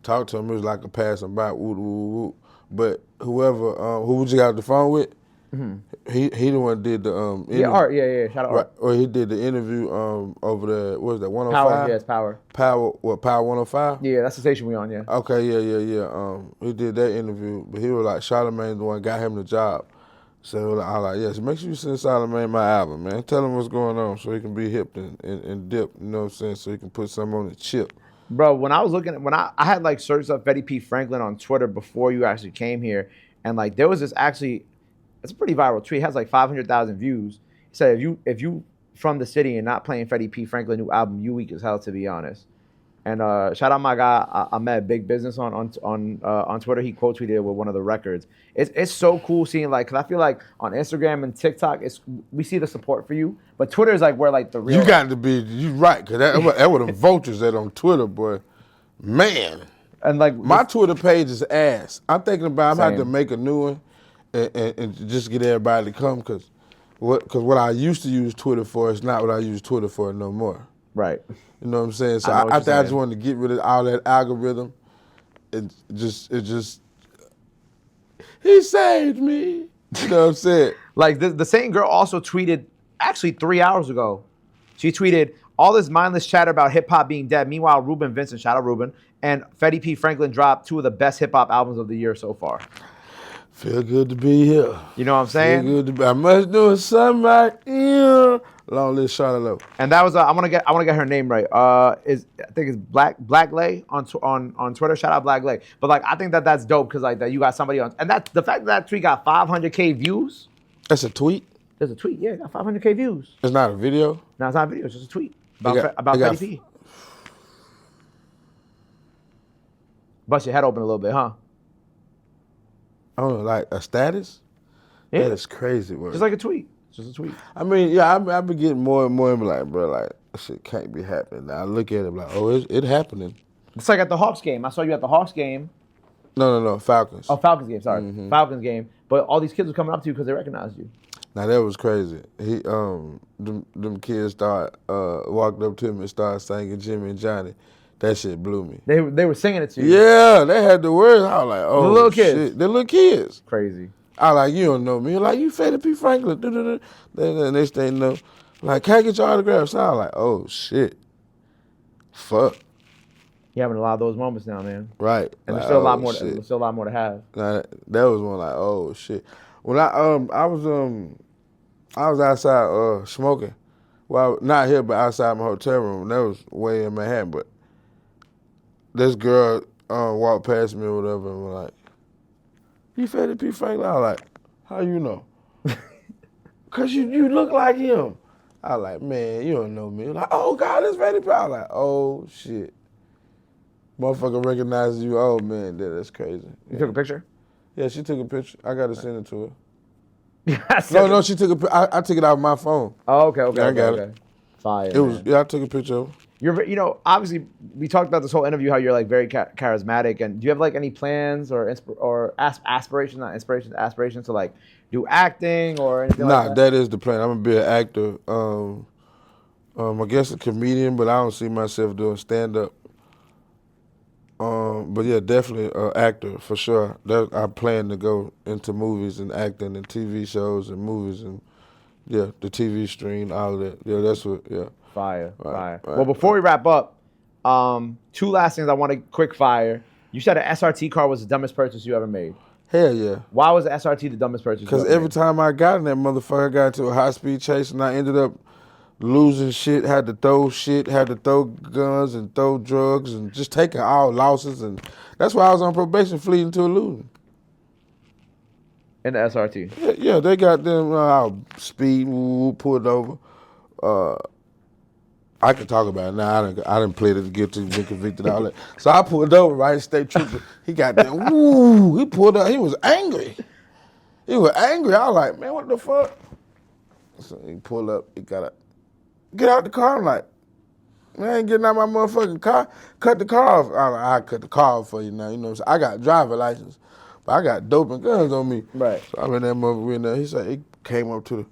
talk to him. It was like a passing by. Woo, woo, woo. But whoever, who you got the phone with, he the one did the interview. Art. Shout out Art. Or he did the interview over there. What was that? 105. Power. Yeah, it's Power. Power. What? Power 105. Yeah, that's the station we on. Yeah. Okay. Yeah. He did that interview, but he was like Charlemagne the one got him the job. So I was like, yes, make sure you send Charlemagne my album, man. Tell him what's going on so he can be hip and dip. You know what I'm saying? So he can put something on the chip. Bro, when I was looking at I had like searched up Fetty P. Franklin on Twitter before you actually came here, and like there was this actually. It's a pretty viral tweet. It has like 500,000 views. He said, if you from the city and not playing Fetty P. Franklin new album, you weak as hell, to be honest. And shout out my guy, I met Big Business on Twitter. He quote tweeted with one of the records. It's so cool seeing, like, cause I feel like on Instagram and TikTok, we see the support for you, but Twitter is like where like the real. You got to be, you right, cause that were the vultures that on Twitter, boy, man. And like my Twitter page is ass. I'm thinking about I'm having to make a new one. And just get everybody to come, cause what I used to use Twitter for is not what I use Twitter for no more. Right. You know what I'm saying? So I just wanted to get rid of all that algorithm. It just he saved me. You know what I'm saying? Like the same girl also tweeted actually 3 hours ago. She tweeted, All this mindless chatter about hip hop being dead. Meanwhile, Ruben Vincent, shout out Ruben, and Fetty P. Franklin dropped 2 of the best hip hop albums of the year so far. Feel good to be here. You know what I'm saying? Feel good to be. I must do something right here. Long live Charolette. And that was I want to get her name right. I think it's Black Lay on Twitter. Shout out Black Lay. But like I think that's dope because like that you got somebody on, and that's the fact that tweet got 500K views. That's a tweet. There's a tweet. Yeah, it got 500K views. It's not a video. No, it's not a video. It's just a tweet about got Fetty P. Bust your head open a little bit, huh? I don't know, like a status. Yeah, that is crazy. Word. Just like a tweet. Just a tweet. I mean, yeah, I've been getting more and more and be like, bro, like, this shit can't be happening. Now I look at it like, oh, it's happening. It's like at the Hawks game. I saw you at the Hawks game. No, Falcons. Oh, Falcons game, sorry. Falcons game. But all these kids were coming up to you because they recognized you. Now that was crazy. Them kids walked up to me and started singing Jimmy and Johnny. That shit blew me. They were singing it to you. Yeah, they had the words. I was like, oh, the little kids. Shit. The little kids. Crazy. I was like, you don't know me. Like, you Fetty P. Franklin. Then next thing you know, like, can I get your autographs? I was like, oh, shit. Fuck. You having a lot of those moments now, man. Right. And like, there's still a lot more. There's still a lot more to have. Now, that was one like, oh shit. When I was outside smoking. Well, not here, but outside my hotel room. That was way in Manhattan. But this girl walked past me or whatever and was like, "You Fetty P. Franklin?" I was like, "How you know?" Cause you look like him. I was like, "Man, you don't know me." Like, "Oh God, it's Fetty P." I was like, "Oh shit." Motherfucker recognizes you. Oh man, that's crazy. You took a picture? Yeah, she took a picture. I got to send it to her. Yeah, no, she took I took it out of my phone. Oh, okay. I got it. Fire. I took a picture of her. You're, obviously, we talked about this whole interview how you're like very charismatic, and do you have like any plans or aspirations, not inspirations, aspirations to like do acting or anything like that? Nah, that is the plan. I'm gonna be an actor. I guess a comedian, but I don't see myself doing stand up. But yeah, definitely an actor for sure. I plan to go into movies and acting and TV shows and movies and yeah, the TV stream, all of that. Yeah, that's what. Yeah. Fire. Right. Well, before we wrap up, 2 last things I want to quick fire. You said an SRT car was the dumbest purchase you ever made. Hell yeah. Why was the SRT the dumbest purchase? Because every time I got in that motherfucker, I got into a high speed chase and I ended up losing shit, had to throw guns and throw drugs and just taking all losses, and that's why I was on probation fleeing to a looting. In the SRT? Yeah, they got them speed, pulled over. I can talk about it now. I didn't plead it guilty, been convicted, all that. So I pulled over, right, state trooper. He got there, he pulled up, he was angry. I was like, man, what the fuck? So he pulled up, he got up. Get out the car. I'm like, man, I ain't getting out my motherfucking car. Cut the car off. I'm like, I cut the car off for you now. You know what I'm saying? I got a driver license, but I got dope and guns on me. Right. So I'm in that motherfucker window. He said, he came up to the,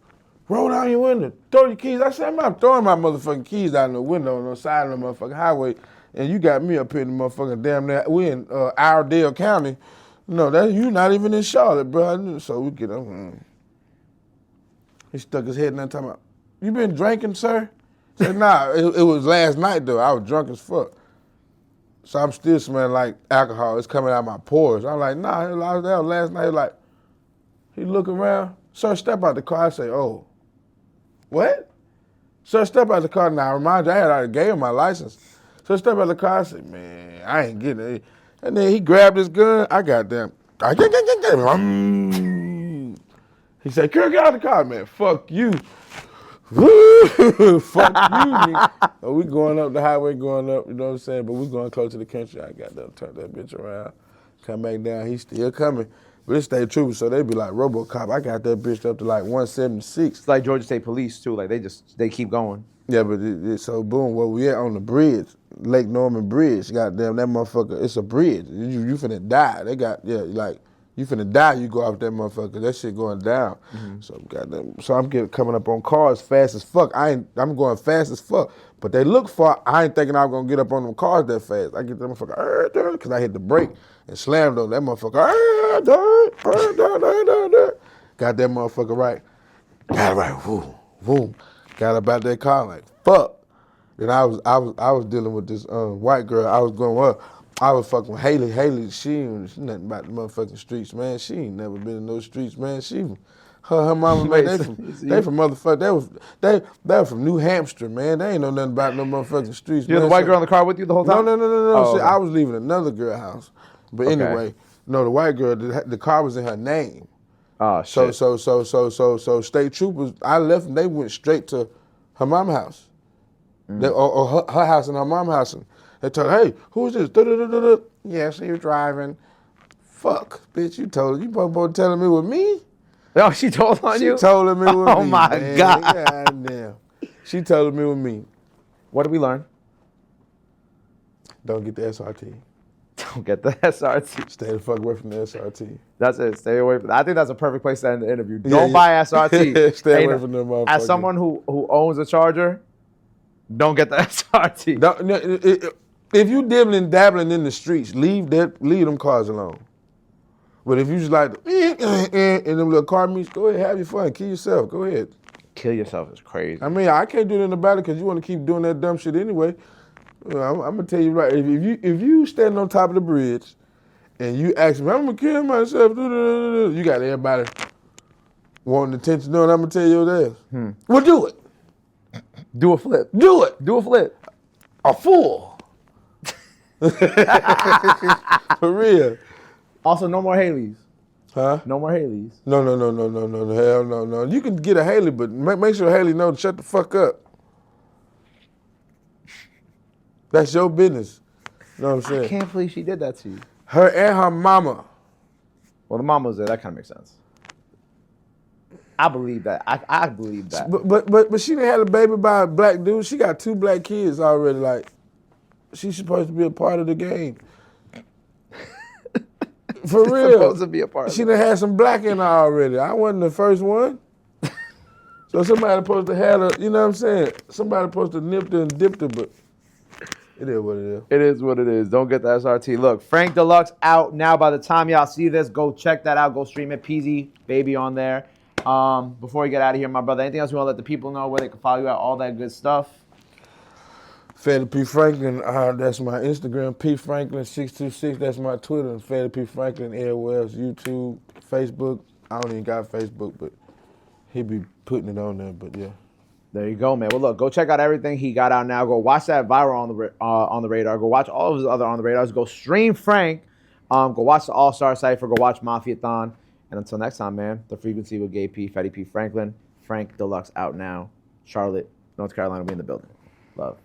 roll down your window, throw your keys. I said, I'm not throwing my motherfucking keys out the window on the side of the motherfucking highway. And you got me up here in the motherfucking damn near, we in Iredell County. No, you not even in Charlotte, bro. So we get up. He stuck his head in there talking about, you been drinking, sir? I said, nah, it was last night, though. I was drunk as fuck. So I'm still smelling like alcohol. It's coming out my pores. I'm like, nah, that was last night. Like, he look around. Sir, step out the car. I say, oh, what? Sir, step out the car. Now, I remind you, I had already gave him my license. So step out the car. I said, man, I ain't getting it. And then he grabbed his gun. I got them. He said, Kirk, get out of the car, man. Fuck you. Fuck you, nigga. So we going up the highway, going up, you know what I'm saying? But we going close to the country. I got to turn that bitch around, come back down. He's still coming. But it's state troopers, so they be like RoboCop. I got that bitch up to like 176. It's like Georgia State Police too. Like they keep going. Yeah, but so boom, where we at on the bridge, Lake Norman Bridge. Goddamn, that motherfucker, it's a bridge. You finna die. They got, like, you finna die, you go off that motherfucker. That shit going down. Mm-hmm. So I'm coming up on cars fast as fuck. I'm going fast as fuck. But they look far. I ain't thinking I'm gonna get up on them cars that fast. I get that motherfucker, because I hit the brake and slammed on that motherfucker. Got that motherfucker right. Got it right. Boom. Got up out that car like, fuck. Then I was dealing with this white girl. I was going, well, I was fucking with Haley. Haley, she nothing about the motherfucking streets, man. She ain't never been in those streets, man. Her mama, man, they from motherfucker. They were from New Hampshire, man. They ain't know nothing about no motherfucking streets. You had the white girl in the car with you the whole time? No. Oh, See, okay. I was leaving another girl house, but anyway, no, the white girl, the car was in her name. Oh shit. So state troopers, I left and they went straight to her mom's house. Or her house and her mom's house. And they told her, hey, who's this? Da-da-da-da-da. Yeah, she was driving. Fuck, bitch, you supposed telling me with me? Oh, she told on you? She told me with me. Oh my man. God. God damn. She told me with me. What did we learn? Don't get the SRT. Don't get the SRT. Stay the fuck away from the SRT. That's it. Stay away from that. I think that's a perfect place to end the interview. Don't buy SRT. Stay away from them motherfuckers. As someone who owns a Charger, don't get the SRT. If you dabbling in the streets, leave them cars alone. But if you just like in them little car meets, go ahead, have your fun, kill yourself. Go ahead. Kill yourself is crazy. I mean, I can't do it in the battle because you want to keep doing that dumb shit anyway. I'm gonna tell you right. If you stand on top of the bridge and you ask me, I'm gonna kill myself, you got everybody wanting attention. No, and I'm gonna tell you this. Well, do it. Do a flip. Do it. Do a flip. A fool. For real. Also, no more Haleys. Huh? No more Haleys. No. Hell no. You can get a Haley, but make sure Haley knows to shut the fuck up. That's your business. You know what I'm saying? I can't believe she did that to you. Her and her mama. Well, the mama was there. That kind of makes sense. I believe that. I believe that. But she didn't have a baby by a black dude. She got 2 black kids already. Like, she's supposed to be a part of the game. For real. Supposed to be a part of She it. done had some black in her already. I wasn't the first one. So somebody supposed to have her, you know what I'm saying? Somebody supposed to nipped her and dipped her, but it is what it is. It is what it is. Don't get the SRT. Look, Frank Deluxe out now. By the time y'all see this, go check that out. Go stream it. Peasy Baby on there. Before we get out of here, my brother, anything else you want to let the people know where they can follow you at, all that good stuff? Fetty P. Franklin, that's my Instagram. P. Franklin 626, that's my Twitter. Fetty P. Franklin, everywhere else, YouTube, Facebook. I don't even got Facebook, but he be putting it on there, but yeah. There you go, man. Well, look, go check out everything he got out now. Go watch that Viral on the Radar. Go watch all of his other On the Radars. Go stream Frank. Go watch the All-Star Cypher. Go watch Mafiathon. And until next time, man, The Frequency with Gabe P, Fetty P. Franklin, Frank Deluxe out now. Charlotte, North Carolina, we in the building. Love.